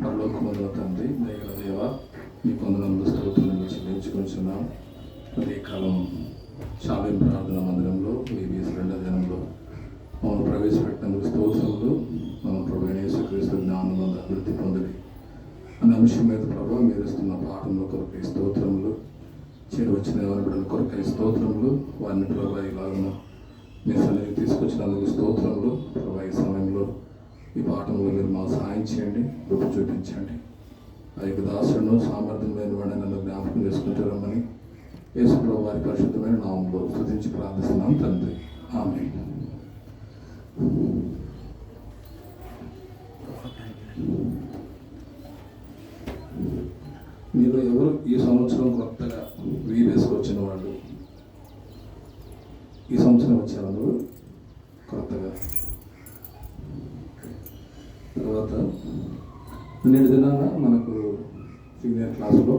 పరలోకమందున తండ్రి దయగల దేవ మీ కొందరంలో స్తోత్రాలను చెల్లించుకుంటున్నాం. మరి కాలం షాలేం ప్రార్థన మందిరంలో VBS రెండో దినంలో మమ్మల్ని ప్రవేశపెట్టినందుకు స్తోత్రములు. మనం ప్రభు యేసుక్రీస్తు జ్ఞానంలో అభివృద్ధి పొందిడి అనే అంశం మీద ప్రభావ మీరు ఇస్తున్న పాఠంలో కొరకై స్తోత్రములు, చేరువచ్చిన ఎవరి బిడ్డల కొరకై స్తోత్రములు, వారిని ప్రభావ ఇలాగను మీ సన్నిధికి తీసుకొచ్చినందుకు స్తోత్రములు. ప్రభావ ఈ సమయంలో ఈ పాఠంలో మీరు మాకు సహాయం చేయండి, రూపు చూపించండి. ఆ యొక్క దాసులను సామర్థ్యం లేని వాడిని నన్ను జ్ఞాపకం చేసుకుంటారమ్మని యేసు ప్రభు వారి పరిశుద్ధమైన నామంలో స్తుతించి ప్రార్థిస్తున్నాం తండ్రి, ఆమేన్. మీరు ఎవరు ఈ సంవత్సరం కొత్తగా VBSకి వచ్చిన వాళ్ళు? ఈ సంవత్సరం వచ్చారు అందరూ కొత్తగా. తర్వాత నిన్నటి దినాన మనకు సీనియర్ క్లాసులో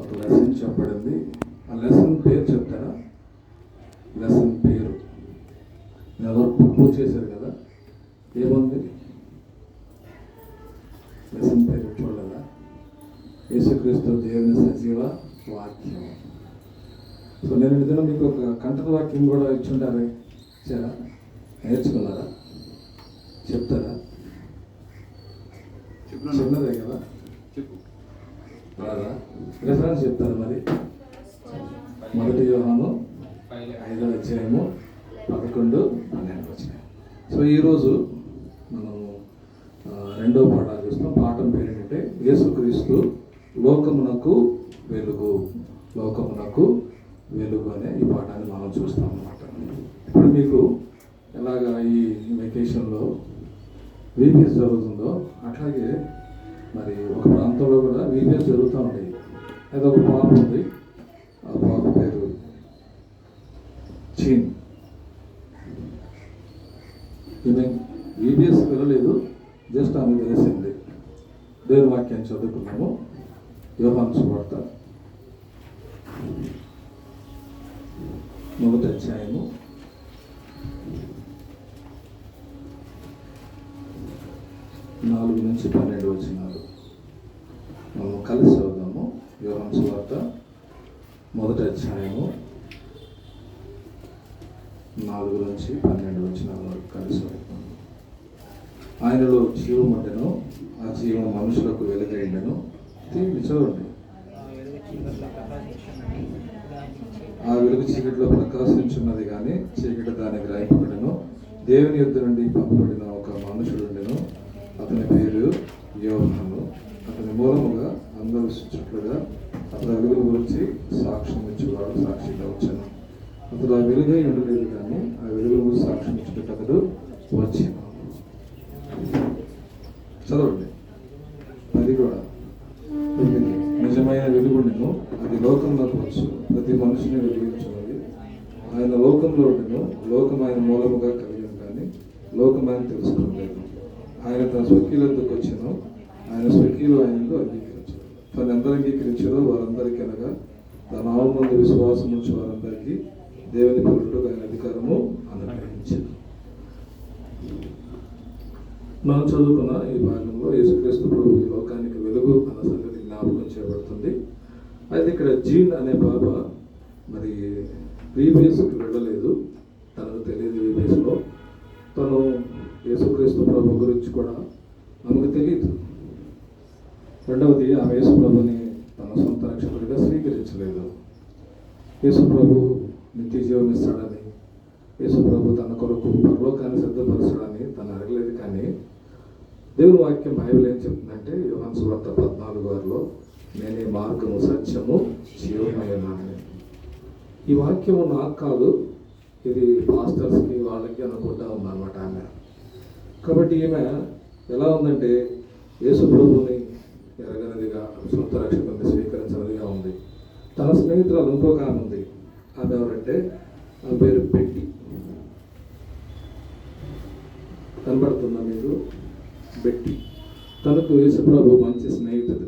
ఒక లెసన్ చెప్పబడింది. ఆ లెసన్ పేరు చెప్తారా? లెసన్ పేరు ఎవరు పూర్తి చేశారు కదా, ఏముంది లెసన్ పేరు? చూడలేదా? యేసుక్రీస్తు దేవుని సజీవ వాక్యం. సో నేను దినం మీకు ఒక కంఠత వాక్యం కూడా ఇచ్చుంటారే, ఇచ్చారా? నేర్చుకున్నారా? చెప్తారా? చిన్నదే కదా, రాదా? రిఫరెన్స్ చెప్తారు మరి. 1 యోహాను 5వ అధ్యాయము 11-12. సో ఈరోజు మనం రెండవ పాఠాలు చూస్తాం. పాఠం పేరు ఏంటంటే యేసుక్రీస్తు లోకమునకు వెలుగు. లోకమునకు వెలుగు అనే ఈ పాఠాన్ని మనం చూస్తాం అన్నమాట. ఇప్పుడు మీకు ఎలాగా ఈ వెకేషన్లో VBS జరుగుతుందో అట్లాగే మరి ఒక ప్రాంతంలో కూడా VBS జరుగుతూ ఉంటాయి. ఏదో ఒక పాప ఉంది, ఆ పాప పేరు చీన్. ఈమె VBSకి వెళ్ళలేదు, జస్ట్ ఆమె తెలిసింది. దేవుని వాక్యాన్ని చదువుకున్నాము. యోహాను సువార్త 1వ అధ్యాయము 4-12 వచనాలు మనం కలిసి చదువుదాము. యోహాను సువార్త 1వ అధ్యాయము 4-12 వచనాల వరకు కలిసి చదువుతాము. ఆయనలో జీవం ఉండెను, ఆ జీవం మనుషులకు వెలుగైండెను. చదవండి. ఆ వెలుగు చీకటిలో ప్రకాశించున్నది కానీ చీకటి దాన్ని గ్రహింపబడెను. దేవుని యొద్ద నుండి పంపబడిన ఒక మనుషుడు ఉండెను, అతని పేరు యోహాను. అతని మూలముగా అందరూ చుట్లుగా అతని వెలుగు గురించి సాక్ష్యం ఇచ్చేవాడు సాక్షిగా వచ్చాను. అతడు ఆ వెలుగై ఉండలేదు కానీ ఆ వెలుగు గురించి సాక్ష్యం ఇచ్చేటట్టు అతడు వచ్చాను. చదవండి. అది కూడా నిజమైన వెలుగుండెను, అది లోకంలోకి వచ్చు, ప్రతి మనిషిని వెలిగించున్నది. ఆయన లోకంలో ఉండెను, లోకం ఆయన మూలముగా కలిగి కానీ లోకం ఆయన తెలుసుకోలేదు. ఆయన తన స్వకీయులకు వచ్చాను, ఆయన స్వకీయులు ఆయనలో అంగీకరించారు. తను ఎంత అంగీకరించారో వారందరికీ అనగా తన నామం ముందు విశ్వాసం నుంచి వారందరికీ దేవుని పిలుపుకు ఆయన అధికారము అనుగ్రహించారు. మనం చదువుకున్న ఈ భాగంలో యేసుక్రీస్తు ప్రభు ఈ లోకానికి వెలుగు అన్న సంగతి జ్ఞాపకం చేయబడుతుంది. అయితే ఇక్కడ జీన్ అనే పాప మరి VBSకి వెళ్ళలేదు, తనకు తెలియదు. VBSలో తను యేసుక్రీస్తు ప్రభు గురించి కూడా మనకు తెలియదు. రెండవది, ఆమె యేసు ప్రభుని తన సొంత రక్షకుడిగా స్వీకరించలేదు. యేసు ప్రభు నిత్య జీవం ఇస్తాడని, యేసు ప్రభు తన కొరకు పరలోకాన్ని సిద్ధపరచడాన్ని తను అడగలేదు. కానీ దేవుని వాక్యం బైబిల్ ఏం చెప్తుందంటే యోహాను సువార్త 14:6లో నేనే మార్గము సత్యము జీవమయ్యానని. ఈ వాక్యము నాకు కాదు, ఇది పాస్టర్స్కి వాళ్ళకి అనుకుంటా ఉందన్నమాట ఆమె. కాబట్టి ఈమె ఎలా ఉందంటే యేసు ప్రభుని ఎరగనిదిగా, సొంత రక్షకుని స్వీకరించినదిగా ఉంది. తన స్నేహితురాలు ఇంకొక ఆమె ఉంది. ఆమె ఎవరంటే ఆమె పేరు బెట్టి. కనబడుతుందా మీరు? బెట్టి. తనకు యేసుప్రభు మంచి స్నేహితుడు,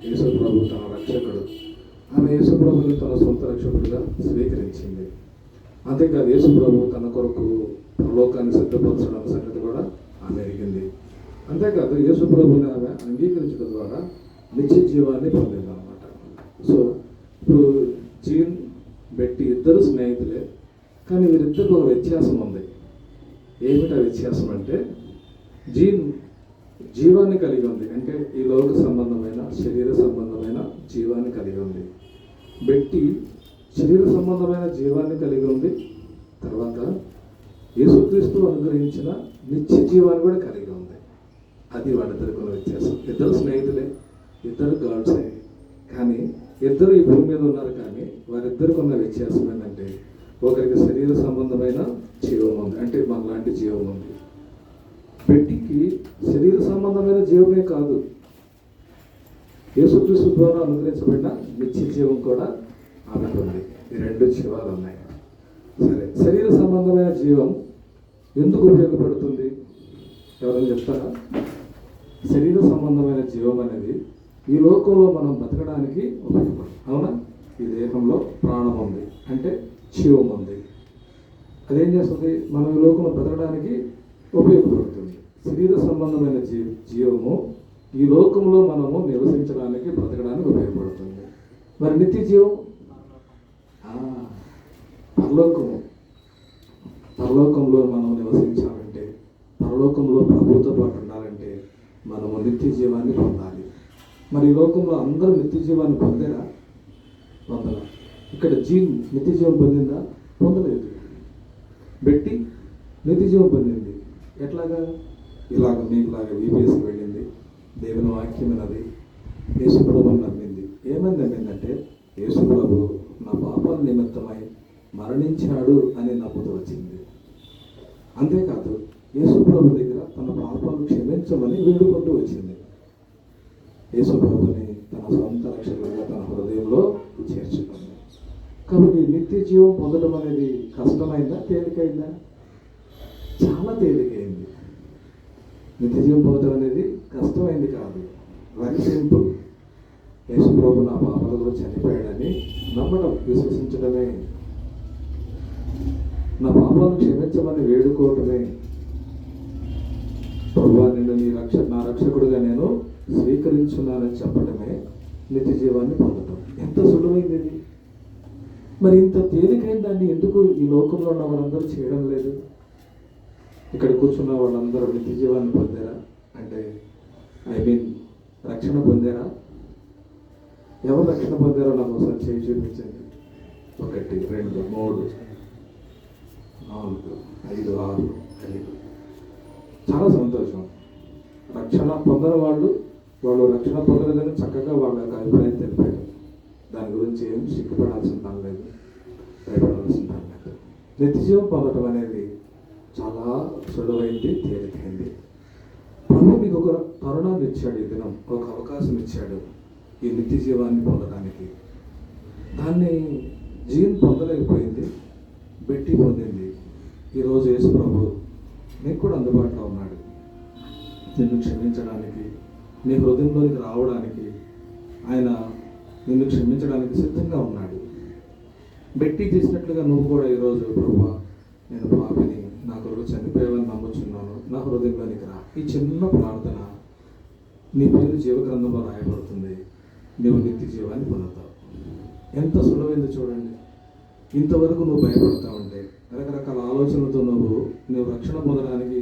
యేసుప్రభు తన రక్షకుడు. ఆమె యేసుప్రభుని తన సొంత రక్షకుడిగా స్వీకరించింది. అంతేకాదు యేసుప్రభు తన కొరకు పరలోకాన్ని సిద్ధపరచడం సంగతి కూడా ఆమె ఎరిగింది. అంతేకాదు యేసు ప్రభువుని ఆమె అంగీకరించడం ద్వారా నిత్య జీవాన్ని పొందిందన్నమాట. సో ఇప్పుడు జీన్ బెట్టి ఇద్దరు స్నేహితులే, కానీ వీరిద్దరికి ఒక వ్యత్యాసం ఉంది. ఏమిటా వ్యత్యాసం అంటే, జీన్ జీవాన్ని కలిగి ఉంది, అంటే ఈ లోక సంబంధమైన శరీర సంబంధమైన జీవాన్ని కలిగి ఉంది. బెట్టి శరీర సంబంధమైన జీవాన్ని కలిగి ఉంది, తర్వాత యేసుక్రీస్తు అనుగ్రహించిన నిత్య జీవాన్ని కూడా కలిగి ఉంది. అది వాళ్ళిద్దరికి ఉన్న వ్యత్యాసం. ఇద్దరు స్నేహితులే, ఇద్దరు గాడ్సే, కానీ ఇద్దరు ఈ భూమి మీద ఉన్నారు. కానీ వారిద్దరికి ఉన్న వ్యత్యాసం ఏంటంటే, ఒకరికి శరీర సంబంధమైన జీవం ఉంది, అంటే మనలాంటి జీవం ఉంది. బెట్టికి శరీర సంబంధమైన జీవమే కాదు, యేసుక్రీస్తు ద్వారా అనుగ్రహించబడిన నిత్య జీవం కూడా ఆమెకు ఉంది. ఈ రెండు జీవాలు ఉన్నాయి. సరే, శరీర సంబంధమైన జీవం ఎందుకు ఉపయోగపడుతుంది? ఎవరైనా చెప్తారా? శరీర సంబంధమైన జీవం అనేది ఈ లోకంలో మనం బతకడానికి ఉపయోగపడుతుంది. అవునా? ఈ దేహంలో ప్రాణం ఉంది, అంటే జీవం ఉంది. అదేం చేస్తుంది? మనం ఈ లోకంలో బతకడానికి ఉపయోగపడుతుంది. శరీర సంబంధమైన జీవము ఈ లోకంలో మనము నివసించడానికి, బ్రతకడానికి ఉపయోగపడుతుంది. మరి నిత్య జీవం పరలోకము. పరలోకంలో మనం నివసించాలంటే, పరలోకంలో ప్రభుతో పాటు ఉండాలంటే మనము నిత్య జీవాన్ని పొందాలి. మరి ఈ లోకంలో అందరూ నిత్య జీవాన్ని పొందారా? పొందరా? ఇక్కడ జీన్ నిత్య జీవం పొందిందా? పొందలేదు. బెట్టి నిత్య జీవం పొందింది. ఎట్లాగా? ఇలాగ మీకులాగా వీపీఎస్కి వెళ్ళింది, దేవుని వాక్యం విన్నది, యేసు ప్రభువుని నమ్మింది. ఏమని నమ్మిందంటే, యేసు ప్రభు నా పాపాల నిమిత్తమై మరణించాడు అని నమ్ముతూ వచ్చింది. అంతేకాదు యేసు ప్రభు దగ్గర తన పాపాలు క్షమించమని వేడుకుంటూ వచ్చింది. యేసు ప్రభుని తన సొంత రక్షకుడిగా తన హృదయంలో చేర్చుకుంది. కాబట్టి నిత్య జీవం పొందడం అనేది కష్టమైందా, తేలికైందా? చాలా తేలికైంది. నిత్య జీవం పొందడం అనేది కష్టమైంది కాదు, వెరీ సింపుల్. యేసు ప్రభు నా పాపాల కూడా చనిపోయాడని నమ్మడం, విశ్వసించడమే, నా పాపాలను క్షమించమని వేడుకోవటమే. ప్రభువా, నేను నా రక్షకుడిగా నేను స్వీకరించున్నానని చెప్పడమే నిత్య జీవాన్ని పొందడం. ఎంత సులువైంది ఇది! మరి ఇంత తేలికైన దాన్ని ఎందుకు ఈ లోకంలో ఉన్న వాళ్ళందరూ చేయడం లేదు? ఇక్కడ కూర్చున్న వాళ్ళందరూ నిత్య జీవాన్ని పొందారా? అంటే రక్షణ పొందారా? ఎవరు రక్షణ పొందారో నాకు ఒకసారి చేయి చూపించండి. 1, 2, 3, 4, 5, 6, 5. చాలా సంతోషం. రక్షణ పొందని వాళ్ళు రక్షణ పొందలేదని చక్కగా వాళ్ళ యొక్క అభిప్రాయం తెలిపారు. దాని గురించి ఏం సిగ్గుపడాల్సిన పని లేదు, భయపడాల్సిన పని లేదు. నిత్య జీవం పొందడం అనేది చాలా సులువైంది, తేలికైంది. ప్రభు మీకు ఒక తరుణాన్ని ఇచ్చాడు, ఈ దినం ఒక అవకాశం ఇచ్చాడు ఈ నిత్య జీవాన్ని పొందడానికి. దాన్ని జీవన్ పొందలేకపోయింది, బెట్టి పొందింది. ఈరోజు యేసు ప్రభు నీకు కూడా అందుబాటులో ఉన్నాడు. నిన్ను క్షమించడానికి, నీ హృదయంలోనికి రావడానికి ఆయన నిన్ను క్షమించడానికి సిద్ధంగా ఉన్నాడు. బెట్టి చేసినట్లుగా నువ్వు కూడా ఈరోజు, ప్రభువా నేను పాపిని, నా కొరకు చనిపోయావని నమ్ముచున్నాను, నా హృదయంలోనికి రా. ఈ చిన్న ప్రార్థన నీ పేరు జీవగ్రంథంలో రాయబడుతుంది. నువ్వు నిత్య జీవాన్ని పొందుతావు. ఎంత సులభమైంది చూడండి. ఇంతవరకు నువ్వు భయపడతా ఉంటే, రకరకాల ఆలోచనలతో నువ్వు రక్షణ పొందడానికి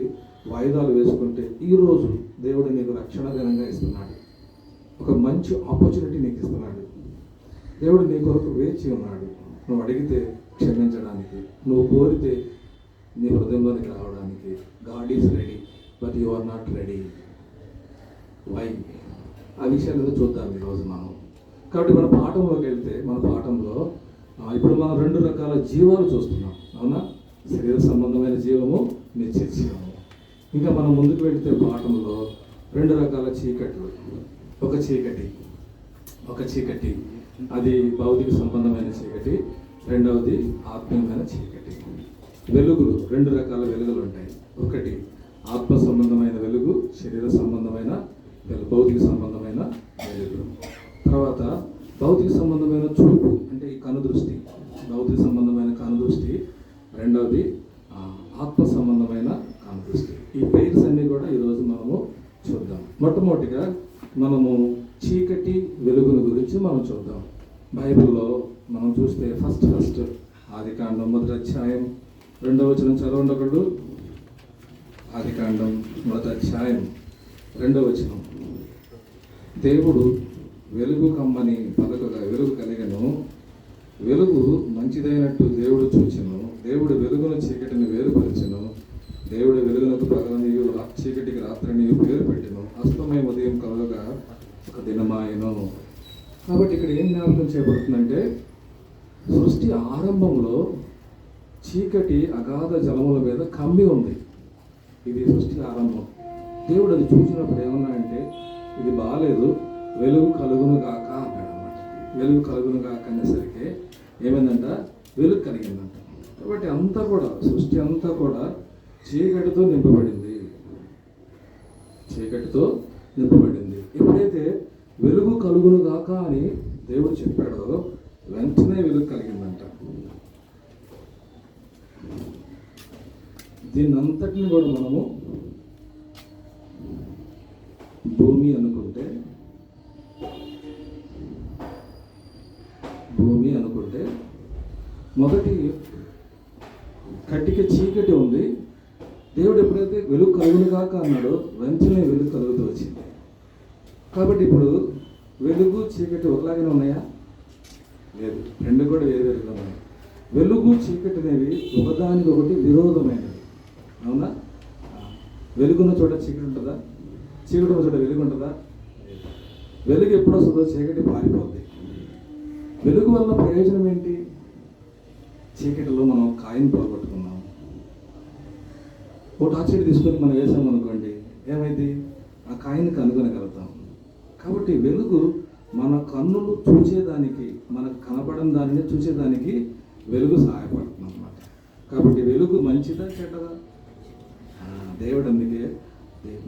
వాయిదాలు వేసుకుంటే, ఈరోజు దేవుడు నీకు రక్షణ దినంగా ఇస్తున్నాడు. ఒక మంచి ఆపర్చునిటీ నీకు ఇస్తున్నాడు. దేవుడు నీ కొరకు వేచి ఉన్నాడు. నువ్వు అడిగితే క్షమించడానికి, నువ్వు కోరితే నీ హృదయంలోనికి రావడానికి. God is ready, but you are not ready. Why? ఆ విషయాలు చూద్దాం ఈరోజు మనం. కాబట్టి మన పాఠంలోకి వెళ్తే, మన పాఠంలో ఇప్పుడు మనం 2 రకాల జీవాలు చూస్తున్నాం. అవునా? శరీర సంబంధమైన జీవము, నిత్య జీవము. ఇంకా మనం ముందుకు వెళితే పాఠంలో 2 రకాల చీకట్లు. ఒక చీకటి అది భౌతిక సంబంధమైన చీకటి, రెండవది ఆత్మీయమైన చీకటి. వెలుగులు 2 రకాల వెలుగులు ఉంటాయి. ఒకటి ఆత్మ సంబంధమైన వెలుగు, శరీర సంబంధమైన భౌతిక సంబంధమైన వెలుగు. తర్వాత భౌతిక సంబంధమైన చూపు, అంటే ఈ కనుదృష్టి, భౌతిక సంబంధమైన కనుదృష్టి. రెండవది ఆత్మ సంబంధమైన కనుదృష్టి. ఈ పేర్స్ అన్నీ కూడా ఈరోజు మనము మనము చీకటి వెలుగును గురించి మనం చూద్దాం. బైబిల్లో మనం చూస్తే ఫస్ట్ ఆదికాండం 1వ అధ్యాయం 2వ వచనం చదవండి ఒకడు. ఆదికాండం 1వ అధ్యాయం 2వ వచనం. దేవుడు వెలుగు కమ్మని పలకగా వెలుగు కలిగెను, వెలుగు మంచిదైనట్టు దేవుడు చూచెను, దేవుడు వెలుగును చీకటిని వేరుపరిచెను, దేవుడు వెలుగునకు పగలనియు చీకటికి రాత్రినియు పేరు పెట్టెను, అస్తమయం ఉదయం కలుగగా ఒక దినమాయెను. కాబట్టి ఇక్కడ ఏం జ్ఞాపకం చేయబడుతుందంటే, సృష్టి ఆరంభంలో చీకటి అగాధ జలముల మీద కమ్మి ఉంది. ఇది సృష్టి ఆరంభం. దేవుడు అది చూసినప్పుడు ఏమన్నా అంటే, ఇది బాగాలేదు, వెలుగు కలుగును గాక అన్నాడు అన్నమాట. వెలుగు కలుగును గాక అనేసరికి ఏమైందంట, వెలుగు కలిగిందంట. కాబట్టి అంతా కూడా సృష్టి అంతా కూడా చీకటితో నింపబడింది, చీకటితో నింపబడింది. ఎప్పుడైతే వెలుగు కలుగును గాక అని దేవుడు చెప్పాడో వెంటనే వెలుగు కలిగిందంట. దీన్నంతటిని కూడా మనము భూమి అనుకుంటే మొదటి కట్టిక చీకటి ఉంది. దేవుడు ఎప్పుడైతే వెలుగు కలుగును కాక అన్నాడో వెంటనే వెలుగు కలుగుతూ వచ్చింది. కాబట్టి ఇప్పుడు వెలుగు చీకటి ఒకలాగానే ఉన్నాయా? లేదు, రెండు కూడా వేరువేరుగా ఉన్నాయి. వెలుగు చీకటి అనేవి ఒకదానికొకటి విరోధమైనవి. అవునా? వెలుగున్న చోట చీకటి ఉంటుందా? చీకటి ఉన్న చోట వెలుగు ఉంటుందా? వెలుగు ఎప్పుడు వస్తుందో చీకటి పారిపోద్ది. వెలుగు వల్ల ప్రయోజనం ఏంటి? చీకటిలో మనం కాయిన్ పోగొట్టుకున్నాం. ఒక టార్చర్ తీసుకొని మనం వేసామనుకోండి, ఏమైంది? ఆ కాయిన్ కనుగొనగలుగుతాం. కాబట్టి వెలుగు మన కన్నులు చూసేదానికి, మనకు కనపడని దానిని చూసేదానికి వెలుగు సహాయపడుతుంది అన్నమాట. కాబట్టి వెలుగు మంచిదా చెడ్డదా? దేవుడు అందుకే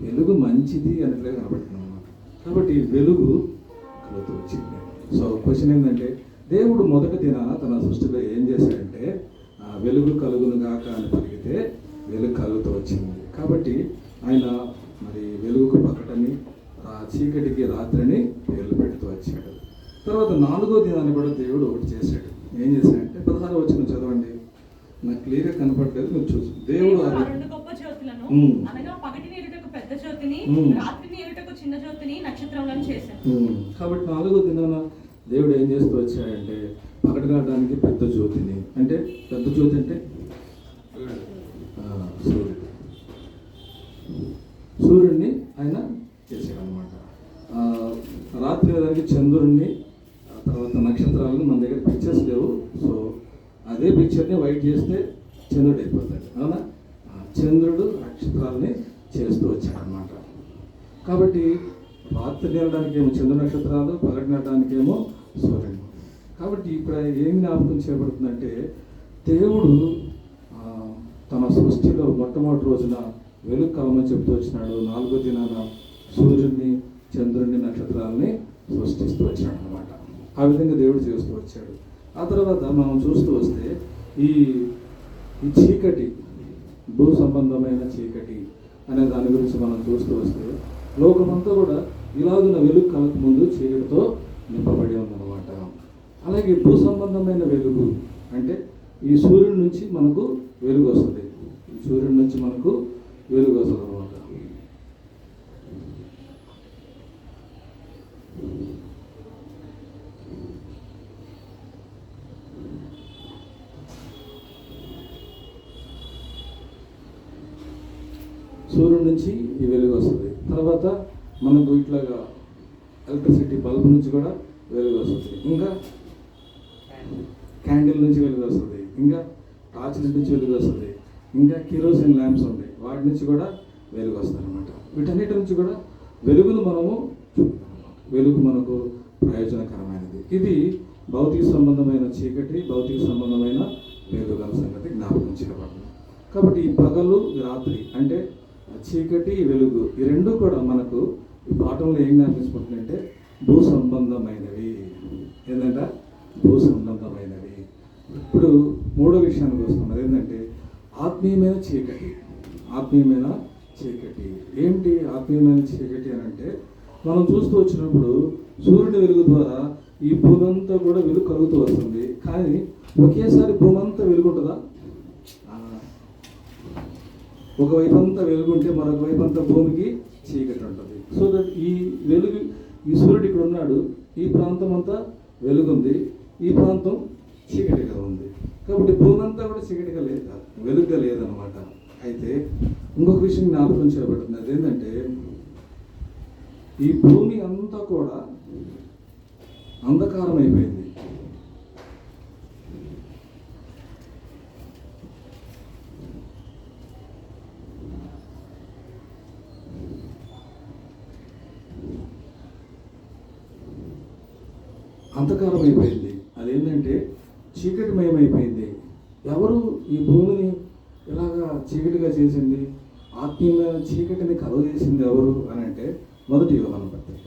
వెలుగు మంచిది అన్నట్లే కనబడుతుంది అన్నమాట. కాబట్టి వెలుగు కలుగుతూ వచ్చింది. సో క్వశ్చన్ ఏంటంటే, దేవుడు మొదటి దినాన తన సృష్టిలో ఏం చేశాడంటే, వెలుగు కలుగును గాక అని పలికితే వెలుగు కలుగుతూ వచ్చింది. కాబట్టి ఆయన మరి వెలుగుకు పకటని, చీకటికి రాత్రిని పేర్లు పెడుతూ వచ్చాడు. తర్వాత 4వ దినాన్ని కూడా దేవుడు ఒకటి చేశాడు. ఏం చేశాడంటే 16వ వచనం చదవండి, నాకు క్లియర్గా కనపడలేదు, మీరు చూసి. దేవుడు రెండు గొప్ప జ్యోతులను, అనగా పగటిని ఎరుటకు పెద్ద జ్యోతిని, రాత్రిని ఎరుటకు చిన్న జ్యోతిని నక్షత్రములను చేశాడు. కాబట్టి 4వ దినాన దేవుడు ఏం చేస్తూ వచ్చాడంటే, పగటి నాటడానికి పెద్ద జ్యోతిని, అంటే పెద్ద జ్యోతి అంటే సూర్యుడిని ఆయన చేశాడు అనమాట. రాత్రి దానికి చంద్రుడిని, తర్వాత నక్షత్రాలను. మన దగ్గర పిక్చర్స్ లేవు, సో అదే పిక్చర్ని వైట్ చేస్తే చంద్రుడు అయిపోతాడు. అవునా? చంద్రుడు నక్షత్రాలని చేస్తూ వచ్చాడు అనమాట. కాబట్టి రాత్రి నేలడానికి ఏమో చంద్ర నక్షత్రాలు, పగటి నేలడానికి ఏమో సూర్యుడు. కాబట్టి ఇక్కడ ఏం జ్ఞాపకం చేయబడుతుందంటే, దేవుడు తన సృష్టిలో మొట్టమొదటి రోజున వెలుగు కలమని చెప్తూ వచ్చినాడు. 4వ దినాన సూర్యుడిని, చంద్రుడిని, నక్షత్రాలని సృష్టిస్తూ వచ్చాడు అనమాట. ఆ విధంగా దేవుడు చేస్తూ వచ్చాడు. ఆ తర్వాత మనం చూస్తూ వస్తే ఈ చీకటి, భూ సంబంధమైన చీకటి అనే దాని గురించి మనం చూస్తూ వస్తే, లోకమంతా కూడా ఇలాగున వెలుగు కలక ముందు చీకటితో నింపబడి ఉందన్నమాట. అలాగే భూ సంబంధమైన వెలుగు అంటే ఈ సూర్యుడి నుంచి మనకు వెలుగు వస్తుంది. ఈ సూర్యుడి నుంచి మనకు వెలుగు వస్తుంది అనమాట. సూర్యుడి నుంచి ఈ వెలుగు వస్తుంది. తర్వాత మనకు ఇట్లాగా ఎలక్ట్రిసిటీ బల్బ్ నుంచి కూడా వెలుగు వస్తుంది. ఇంకా క్యాండిల్ నుంచి వెలుగు వస్తుంది. ఇంకా టార్చ్ నుంచి వెలుగు వస్తుంది. ఇంకా కిరోసిన్ ల్యాంప్స్ ఉంటాయి, వాటి నుంచి కూడా వెలుగు వస్తుంది అనమాట. వీటన్నిటి నుంచి కూడా వెలుగును మనము చూపుతామన్నమాట. వెలుగు మనకు ప్రయోజనకరమైనది. ఇది భౌతిక సంబంధమైన చీకటి, భౌతిక సంబంధమైన వెలుగు అన్న సంగతి జ్ఞాపకం చేయబడుతుంది. కాబట్టి ఈ పగలు, రాత్రి అంటే చీకటి, వెలుగు, ఈ రెండు కూడా మనకు ఈ పాఠంలో ఏం జ్ఞాపించుకుంటుందంటే భూ సంబంధమైనవి. ఏంటంటే భూ సంబంధమైనవి. ఇప్పుడు 3వ విషయానికి వస్తున్నాం. అదేంటంటే ఆత్మీయమైన చీకటి. ఆత్మీయమైన చీకటి ఏంటి? ఆత్మీయమైన చీకటి అని అంటే మనం చూస్తూ వచ్చినప్పుడు సూర్యుని వెలుగు ద్వారా ఈ భూమి అంతా కూడా వెలుగు కలుగుతూ వస్తుంది. కానీ ఒకేసారి భూమి అంతా వెలుగుంటుందా? ఒకవైపు అంతా వెలుగుంటే మరొక వైపు అంతా భూమికి చీకటి ఉంటుంది. సో దట్ ఈ వెలుగు, ఈ సూర్యుడు ఇక్కడ ఉన్నాడు, ఈ ప్రాంతం అంతా వెలుగుంది, ఈ ప్రాంతం చీకటిగా ఉంది. కాబట్టి భూమి అంతా కూడా చీకటిగా లేదు, వెలుగుగా లేదనమాట. అయితే ఇంకొక విషయం జ్ఞాపకం చేయబడుతుంది. అదేంటంటే ఈ భూమి అంతా కూడా అంధకారం అయిపోయింది. అంధకారం అయిపోయింది. అదేంటంటే చీకటిమయమైపోయింది. ఎవరు ఈ భూమిని ఇలాగా చీకటిగా చేసింది, ఆత్మీయమైన చీకటిని కలుగజేసింది ఎవరు అని అంటే 1 యోహాను పత్రిక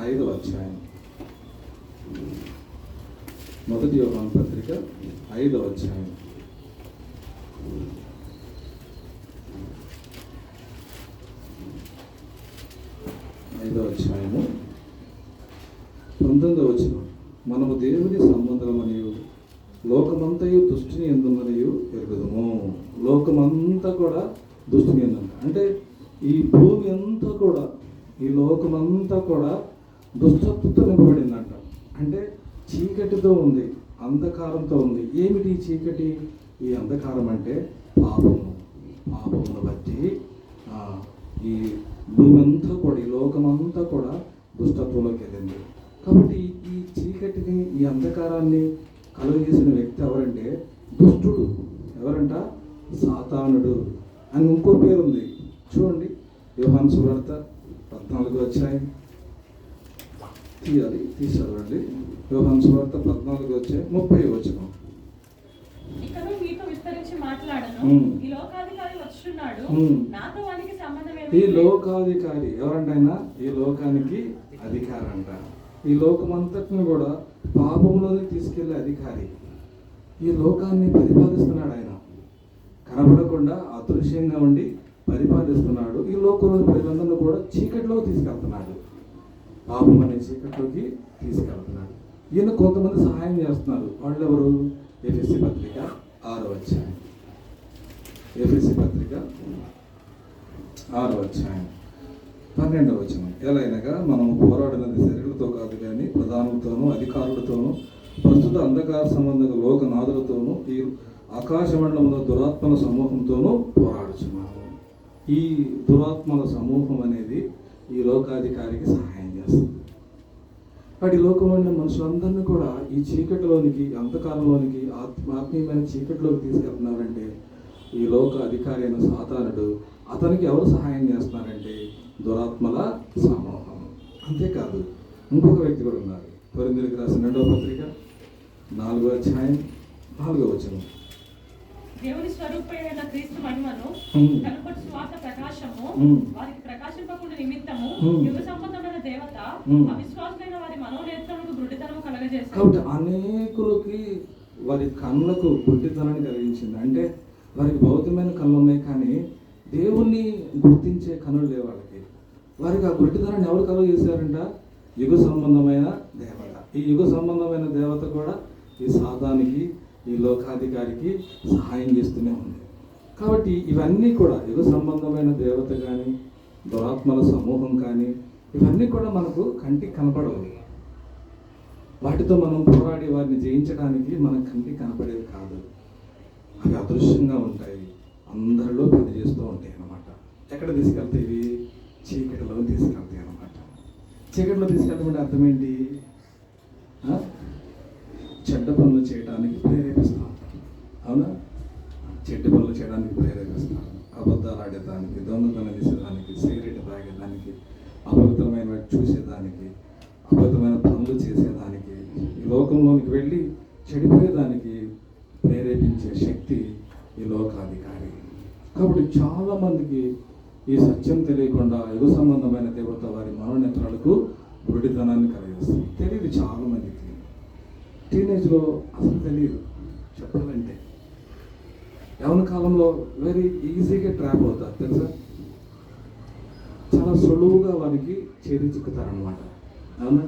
5వ అధ్యాయం. 1 యోహాను పత్రిక 5వ అధ్యాయం. 5వ అధ్యాయము 19వ వచనం. మనము దేవుని సంబంధమనియు లోకమంతయు దుష్టిని ఎందుమనియు ఎరుగుదము. లోకమంతా కూడా దుష్టిని ఎందంట. అంటే ఈ భూమి అంతా కూడా, ఈ లోకమంతా కూడా దుష్టత్వంతో నింపబడిందంట. అంటే చీకటితో ఉంది, అంధకారంతో ఉంది. ఏమిటి ఈ చీకటి, ఈ అంధకారం అంటే పాపము. పాపమును బట్టి ఈ భూమి అంతా కూడా, ఈ లోకమంతా కూడా దుష్టత్వంలోకి వెళ్ళింది. కాబట్టి ఈ చీకటిని, ఈ అంధకారాన్ని కలుగజేసిన వ్యక్తి ఎవరంటే దుష్టుడు. ఎవరంట? సాతానుడు అని ఇంకో పేరు ఉంది. చూడండి, యోహాను సువార్త 14వ అధ్యాయం. చదవండి. యోహాను సువార్త 14వ అధ్యాయం 30వ వచనం. ఇకను మీతో విస్తరించి మాట్లాడను, ఈ లోకాధికారి వచ్చున్నాడు, నాతో వానికి సంబంధం ఏమిటి? ఈ లోకాధికారి ఎవరంట? ఆయన ఈ లోకానికి అధికారి అంట. ఈ లోకమంతటిని కూడా పాపంలోనే తీసుకెళ్లే అధికారి. ఈ లోకాన్ని పరిపాలిస్తున్నాడు ఆయన. కనబడకుండా అదృశ్యంగా ఉండి పరిపాలిస్తున్నాడు. ఈ లోకంలోని ప్రజలందరినీ కూడా చీకటిలోకి తీసుకెళ్తున్నాడు. పాపం అనే చీకటిలోకి తీసుకెళ్తున్నాడు. ఈయన కొంతమంది సహాయం చేస్తున్నారు. వాళ్ళు ఎవరు? ఎఫెసీ పత్రిక 6వ అధ్యాయం. ఎఫెసీ పత్రిక 6వ అధ్యాయం 12వ వచనం. ఎలాగనగా మనము పోరాడినది శరీరులతో కాదు కానీ ప్రధానులతోనూ అధికారులతోనూ ప్రస్తుత అంధకార సంబంధ లోకనాథులతోనూ ఈ ఆకాశమండలంలో దురాత్మల సమూహంతోనూ పోరాడుచున్నాము. ఈ దురాత్మల సమూహం అనేది ఈ లోకాధికారికి సహాయం చేస్తుంది. వాటి లోకంలోని మనుషులందరినీ కూడా ఈ చీకటిలోనికి, అంధకారంలోనికి, ఆత్మీయమైన చీకటిలోకి తీసుకెళ్తున్నారంటే ఈ లోక అధికారి అయిన సాతానుడు. అతనికి ఎవరు సహాయం చేస్తున్నారంటే దురాత్మల సమూహం. అంతేకాదు, ఇంకొక వ్యక్తి కూడా ఉన్నారు. కొరింథీయులకు రాసిన 2వ పత్రిక 4వ అధ్యాయం 4వ వచనం. దేవుని స్వరూపమైన క్రీస్తు మహిమను కనుపడు సువార్త ప్రకాశము వారికి ప్రకాశింపకుండా నిమిత్తము యుగ సంబంధమైన దేవత అవిశ్వాసులైన వారి మనోనేత్రములకు గుడ్డితనము కలగజేశారు. కాబట్టి అనేకులకి వారి కళ్ళకు గుడ్డితనాన్ని కలిగించింది. అంటే వారికి భౌతికమైన కళ్ళు ఉన్నాయి కానీ దేవుణ్ణి గుర్తించే కనులు లేవు వాళ్ళకి. వారికి ఆ గుడ్డితనాన్ని ఎవరు కలుగజేశారంట? యుగ సంబంధమైన దేవత. ఈ యుగ సంబంధమైన దేవత కూడా ఈ సాతానికి, ఈ లోకాధికారికి సహాయం చేస్తూనే ఉంది. కాబట్టి ఇవన్నీ కూడా యుగ సంబంధమైన దేవత కానీ, దురాత్మల సమూహం కానీ, ఇవన్నీ కూడా మనకు కంటికి కనపడవు. వాటితో మనం పోరాడి వారిని జయించడానికి మన కంటికి కనపడేవి కాదు. అవి అదృశ్యంగా ఉంటాయి, అందరిలో పనిచేస్తూ ఉంటాయి అన్నమాట. ఎక్కడ తీసుకెళ్తాయి? ఇవి చీకటిలో తీసుకెళ్తాయి అన్నమాట. చీకటిలో తీసుకెళ్తామంటే అర్థం ఏంటి? చెడ్డ పనులు చేయడానికి ప్రేరేపిస్తాం. అవునా? చెడ్డ పనులు చేయడానికి ప్రేరేపిస్తాం. అబద్ధాలు ఆడేదానికి, దొంగతనం చేసేదానికి, సిగరెట్ తాగేదానికి, అపవిత్రమైన వాటి చూసేదానికి, అపవిత్రమైన పనులు చేసేదానికి, ఈ లోకంలోనికి వెళ్ళి చెడిపోయేదానికి ప్రేరేపించే శక్తి ఈ లోకాధికారి. కాబట్టి చాలామందికి ఈ సత్యం తెలియకుండా యుగ సంబంధమైన దేవత వారి మనోనేత్రాలకు గుడితనాన్ని కలిగిస్తుంది. తెలియదు చాలామందికి. టీనేజ్లో అసలు తెలియదు చెప్పాలంటే. యవ్వన కాలంలో వెరీ ఈజీగా ట్రాప్ అవుతారు తెలుసా. చాలా సులువుగా వారికి చేరి చిక్కుతారనమాట. అవునా?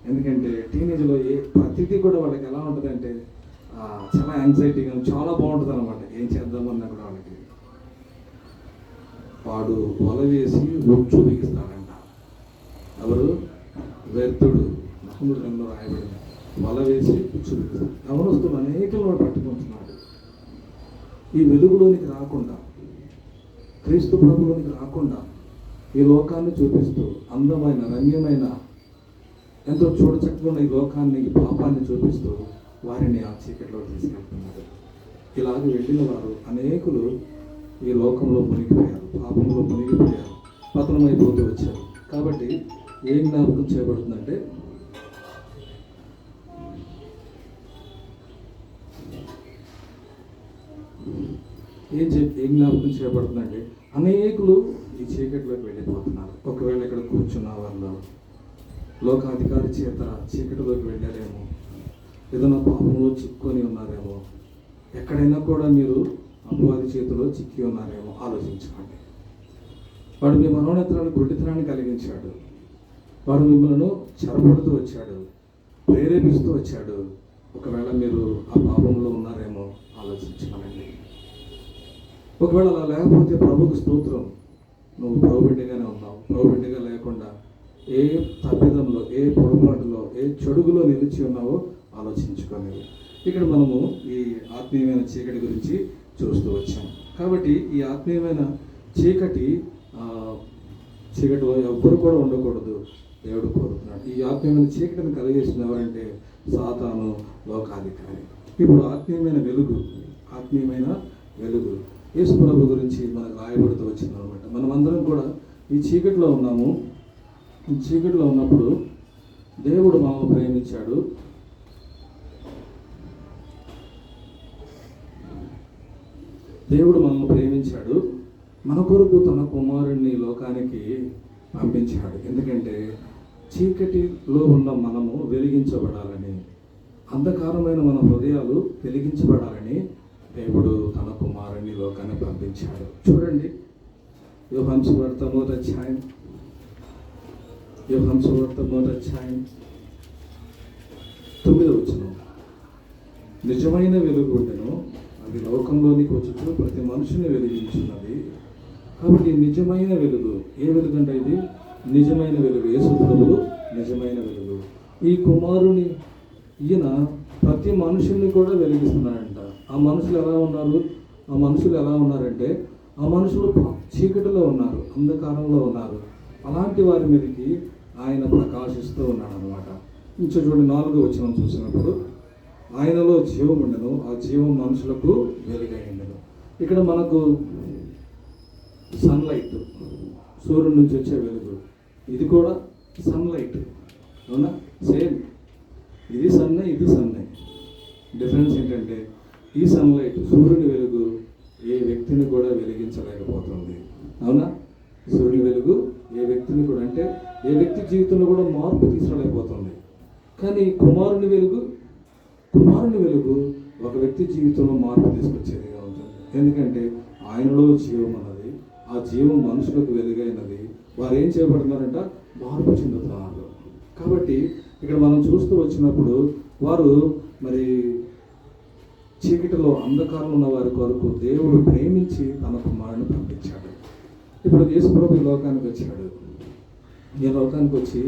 ఎందుకంటే టీనేజ్లో ప్రతిదీ కూడా వాళ్ళకి ఎలా ఉంటుందంటే చాలా యాంగ్జైటీగా చాలా బాగుంటుంది అనమాట. ఏం చేద్దామన్నా కూడా వాళ్ళకి వాడు వల వేసి రొచ్చు బిగిస్తాడంట. ఎవరు? వ్యర్థుడు మహమ్మద్ గ్రంథంలో రాయబడింది. వల వేసి రొచ్చు బిగిస్తాడు. యవనస్తులు అనేకలు వాడు పట్టుకుంటున్నాడు. ఈ వెలుగులోనికి రాకుండా, క్రీస్తు ప్రభులోనికి రాకుండా ఈ లోకాన్ని చూపిస్తూ అందమైన రమ్యమైన ఎంతో చూడచక్కగా ఈ లోకాన్ని, ఈ పాపాన్ని చూపిస్తూ వారిని ఆ చీకటిలో తీసుకెళ్తున్నారు. ఇలాగ వెళ్ళిన వారు అనేకులు ఈ లోకంలో మునిగిపోయారు, పాపంలో మునిగిపోయారు, పతనమైపోతూ వచ్చారు. కాబట్టి ఏం జ్ఞాపకం చేయబడుతుందంటే ఏం జ్ఞాపకం చేయబడుతుందంటే అనేకులు ఈ చీకటిలోకి వెళ్ళిపోతున్నారు. ఒకవేళ ఇక్కడ కూర్చున్న వాళ్ళు లోకాధికారి చేత చీకటిలోకి వెళ్ళారేమో, ఏదైనా పాపంలో చిక్కుకొని ఉన్నారేమో, ఎక్కడైనా కూడా మీరు అపవాది చేతిలో చిక్కి ఉన్నారేమో ఆలోచించుకోండి. వాడు మీ మనోనేత్రాన్ని గుడ్డితనాన్ని కలిగించాడు. వాడు మిమ్మల్ని చెరపడుతూ వచ్చాడు, ప్రేరేపిస్తూ వచ్చాడు. ఒకవేళ మీరు ఆ పాపంలో ఉన్నారేమో ఆలోచించుకోనండి. ఒకవేళ అలా లేకపోతే ప్రభుకు స్తోత్రం, నువ్వు ప్రభు బిడ్డగానే ఉన్నావు. ప్రభు బిడ్డగా లేకుండా ఏ తప్పిదంలో, ఏ పొరపాటులో, ఏ చెడుగులో నిలిచి ఉన్నావో ఆలోచించుకొని ఇక్కడ మనము ఈ ఆత్మీయమైన చీకటి గురించి చూస్తూ వచ్చాం. కాబట్టి ఈ ఆత్మీయమైన చీకటిలో ఎవ్వరు కూడా ఉండకూడదు, దేవుడు కోరుతున్నాడు. ఈ ఆత్మీయమైన చీకటిని కలిగేసిన ఎవరంటే సాతాను, లోకాధికారి. ఇప్పుడు ఆత్మీయమైన వెలుగు యేసు ప్రభు గురించి మనకు రాయబడుతూ వచ్చింది అనమాట. మనమందరం కూడా ఈ చీకటిలో ఉన్నాము. ఈ చీకటిలో ఉన్నప్పుడు దేవుడు మనల్ని ప్రేమించాడు. మన కొరకు తన కుమారుణ్ణి లోకానికి పంపించాడు. ఎందుకంటే చీకటిలో ఉన్న మనము వెలిగించబడాలని, అంధకారమైన మన హృదయాలు వెలిగించబడాలని దేవుడు తన కుమారుణ్ణి లోకానికి పంపించాడు. చూడండి, యోహాను సువార్త 3వ అధ్యాయం 9వ వచనం. నిజమైన వెలుగు ఉండెను, అది లోకంలోనికి వచ్చుచు ప్రతి మనుషుని వెలిగించున్నది. కాబట్టి నిజమైన వెలుగు, ఏ వెలుగు అంటే ఇది నిజమైన వెలుగు, యేసు ప్రభువు నిజమైన వెలుగు. ఈ కుమారుని ఈయన ప్రతి మనుషుల్ని కూడా వెలిగిస్తున్నాడంట. ఆ మనుషులు ఎలా ఉన్నారంటే ఆ మనుషులు చీకటిలో ఉన్నారు, అంధకారంలో ఉన్నారు. అలాంటి వారి మీదకి ఆయన ప్రకాశిస్తూ ఉన్నాడు అనమాట. ఇంకా చూడండి, 4వ వచనం చూసినప్పుడు ఆయనలో జీవం ఉండెను, ఆ జీవం మనుషులకు వెలుగై ఉండెను. ఇక్కడ మనకు సన్లైట్, సూర్యుడి నుంచి వచ్చే వెలుగు, ఇది కూడా సన్లైట్. అవునా? సేమ్, ఇది సన్నే, ఇది సన్నే. డిఫరెన్స్ ఏంటంటే ఈ సన్లైట్, సూర్యుని వెలుగు ఏ వ్యక్తిని కూడా వెలిగించలేకపోతుంది. అవునా? సూర్యుని వెలుగు ఏ వ్యక్తిని కూడా, అంటే ఏ వ్యక్తి జీవితంలో కూడా మార్పు తీసుకురాలేకపోతుంది. కానీ కుమారుని వెలుగు ఒక వ్యక్తి జీవితంలో మార్పు తీసుకొచ్చేదిగా ఉంటుంది. ఎందుకంటే ఆయనలో జీవం అన్నది, ఆ జీవం మనుషులకు వెలుగైనది. వారు ఏం చేయబడుతున్నారంట? మార్పు చెందుతున్నారు. కాబట్టి ఇక్కడ మనం చూస్తూ వచ్చినప్పుడు వారు మరి చీకటిలో అంధకారంలో ఉన్న వారి కొరకు దేవుడు ప్రేమించి తన కుమారుని పంపించాడు. ఇప్పుడు యేసు ప్రభు ఈ లోకానికి వచ్చాడు. ఈ లోకానికి వచ్చి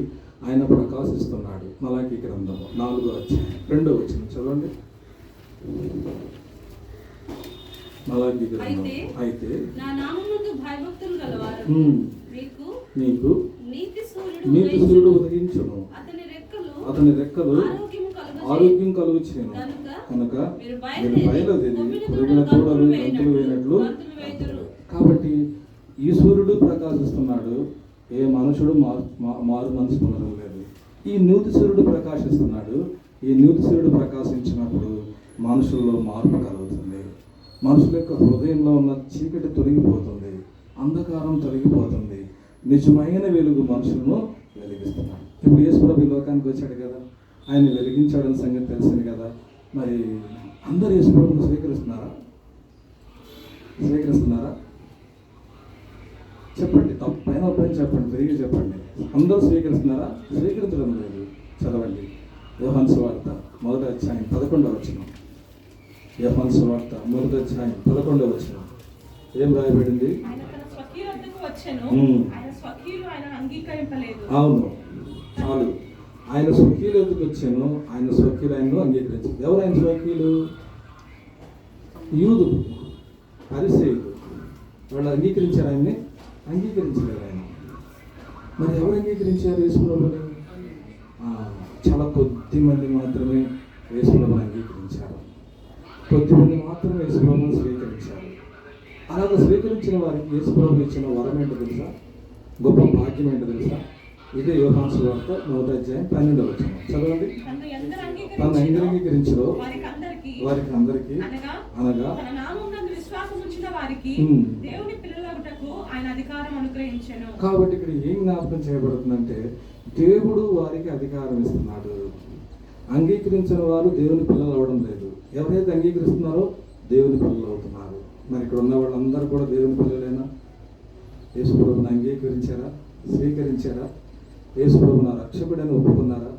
ఆయన ప్రకాశిస్తున్నాడు. మలాకీ గ్రంథము 4వ అధ్యాయం 2వ వచనం చదవండి. మలాకీ గ్రంథం. అయితే నా నామమునందు భయభక్తులు గలవారు నీకు నీతి సూర్యుడు ఉదయించును, అతని రెక్కలు ఆరోగ్యం కలుగు చేయను. కనుక మీరు బయలుదేరి పొదిగిన తోడలు గంతులు వేయనట్లు. కాబట్టి ఈ సూర్యుడు ప్రకాశిస్తున్నాడు, ఏ మనుషుడు మారు మనసు పొందలేదు. ఈ నూతి సూర్యుడు ప్రకాశిస్తున్నాడు. ఈ నూతి సూర్యుడు ప్రకాశించినప్పుడు మనుషుల్లో మార్పు కలుగుతుంది. మనుషుల యొక్క హృదయంలో ఉన్న చీకటి తొలగిపోతుంది, అంధకారం తొలగిపోతుంది. నిజమైన వెలుగు మనుషులను వెలిగిస్తున్నాడు. ఇప్పుడు యేసు ప్రభు ఈ లోకానికి వచ్చాడు కదా, ఆయన వెలిగించాడని సంగతి తెలిసింది కదా. మరి అందరూ యేసు ప్రభువును స్వీకరిస్తున్నారా? చెప్పండి, తప్పైన ఒప్పైన చెప్పండి, తిరిగి చెప్పండి. అందరూ స్వీకరిస్తున్నారా? స్వీకరించడం లేదు. చదవండి యోహాను సువార్త 1వ అధ్యాయం 11వ వచనం. యోహాను సువార్త 1వ అధ్యాయం 11వ వచనం ఏం రాయబడింది? ఆయన తన స్వకీయుల వద్దకు వచ్చెను, ఆయన స్వకీయులు ఆయనను అంగీకరింపలేదు. అవును, చాలు. ఆయన స్వకీయులు ఎందుకు వచ్చాను? ఆయన స్వకీయులు ఆయనను అంగీకరించారు. ఎవరు ఆయన స్వకీయులు? యూదులు, పరిసయ్యులు. వాళ్ళు అంగీకరించారు ఆయన్ని? అంగీకరించలేదు ఆయన. మరి ఎవరు అంగీకరించారు యేసుప్రభుని? చాలా కొద్ది మంది మాత్రమే యేసుప్రభుని అంగీకరించారు. కొద్దిమంది మాత్రమే యేసుప్రభుని స్వీకరించారు. అలాగ స్వీకరించిన వారికి యేసుప్రభు ఇచ్చిన వరం ఏంటో తెలుసా? గొప్ప భాగ్యం ఏంటో తెలుసా? ఇదే యోహాను సువార్త 1వ అధ్యాయం 12వ వచనం చదవండి. తను అంగీకరించరు వారికి అందరికీ అనగా తన నామమునందు విశ్వాసం ఉంచిన వారికి దేవుని పిల్లలగుటకు ఆయన అధికారం అనుగ్రహించెను. కాబట్టి ఇక్కడ ఏం జ్ఞాపకం చేయబడుతుందంటే దేవుడు వారికి అధికారం ఇస్తున్నాడు. అంగీకరించిన వారు దేవుని పిల్లలు అవడం లేదు. ఎవరైతే అంగీకరిస్తున్నారో దేవుని పిల్లలు అవుతున్నారు. మరి ఇక్కడ ఉన్న వాళ్ళందరూ కూడా దేవుని పిల్లలేనా? యేసుప్రభుని అంగీకరించారా? స్వీకరించారా? యేసుప్రభుని రక్షకుడని ఒప్పుకున్నారా?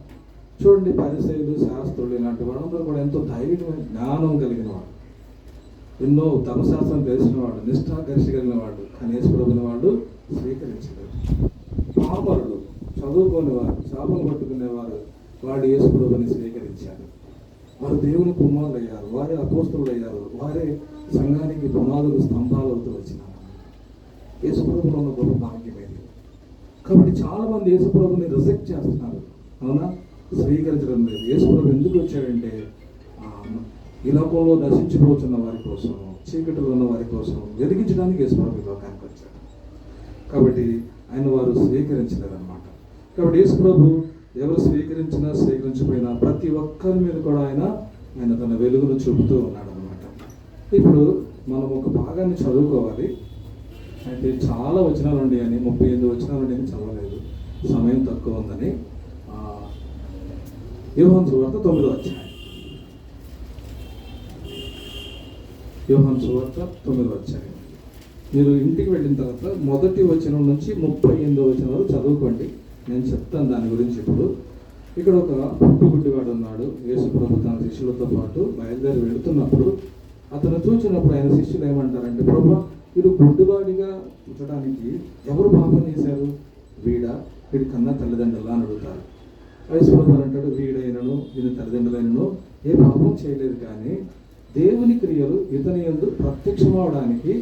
చూడండి, పరిసయ్యులు, శాస్త్రులు ఇలాంటి వాళ్ళందరూ కూడా ఎంతో ధైర్యం, జ్ఞానం కలిగిన వాడు, ఎన్నో ధర్మశాస్త్రం తెలిసిన వాడు, నిష్ఠాగర్షి కలిగిన వాడు. కానీ యేసుప్రభుని వాళ్ళు స్వీకరించలేదు. పాపరులు, చదువుకునేవారు, చేపలు పట్టుకునేవారు, వాళ్ళు యేసుప్రభుని స్వీకరించారు. వారు దేవుని కుమారులు అయ్యారు, వారే అపోస్తలులు అయ్యారు, వారే సంఘానికి పునాదులు, స్తంభాలు అవుతూ వచ్చినారు. యేసుప్రభులో ఉన్న గొప్ప భాగ్యం ఇది. కాబట్టి చాలా మంది యేసుప్రభుని రిజెక్ట్ చేస్తున్నారు. అవునా? స్వీకరించడం లేదు. యేసుప్రభు ఎందుకు వచ్చాడంటే ఈ లోకంలో నశించిపోతున్న వారి కోసం, చీకటిలో ఉన్న వారి కోసం వెలిగించడానికి యేసుప్రభు లోకానికి వచ్చాడు. కాబట్టి ఆయన వారు స్వీకరించలేరు అన్నమాట. కాబట్టి యేసుప్రభు ఎవరు స్వీకరించినా స్వీకరించకపోయినా ప్రతి ఒక్కరి మీద కూడా ఆయన తన వెలుగును చూపుతూ ఉన్నాడు అన్నమాట. ఇప్పుడు మనం ఒక భాగాన్ని చదువుకోవాలి. అయితే చాలా వచనాలు ఉండేయని 38 వచనాలు ఉండేది చదవలేదు, సమయం తక్కువ ఉందని. యోహాను సువార్త 9వ అధ్యాయం. యోహాను సువార్త 9వ అధ్యాయం. మీరు ఇంటికి వెళ్ళిన తర్వాత 1వ వచనం నుంచి 38వ వచనం వరకు చదువుకోండి. నేను చెప్తాను దాని గురించి. ఇప్పుడు ఇక్కడ ఒక పుట్టుగుడ్డివాడు ఉన్నాడు. యేసుప్రభు తన శిష్యులతో పాటు బయలుదేరి వెళుతున్నప్పుడు అతను చూసినప్పుడు ఆయన శిష్యులు ఏమంటారంటే, ప్రభు, వీరు గుడ్డివాడిగా పుట్టడానికి ఎవరు పాపం చేశారు? వీడి కన్నా తల్లిదండ్రులా అని అడుగుతారు. యేసుప్రభు అంటాడు, వీడైనను వీని తల్లిదండ్రులైనను ఏ పాపం చేయలేదు, కానీ దేవుని క్రియలు ఇతని యందు ప్రత్యక్షమవడానికి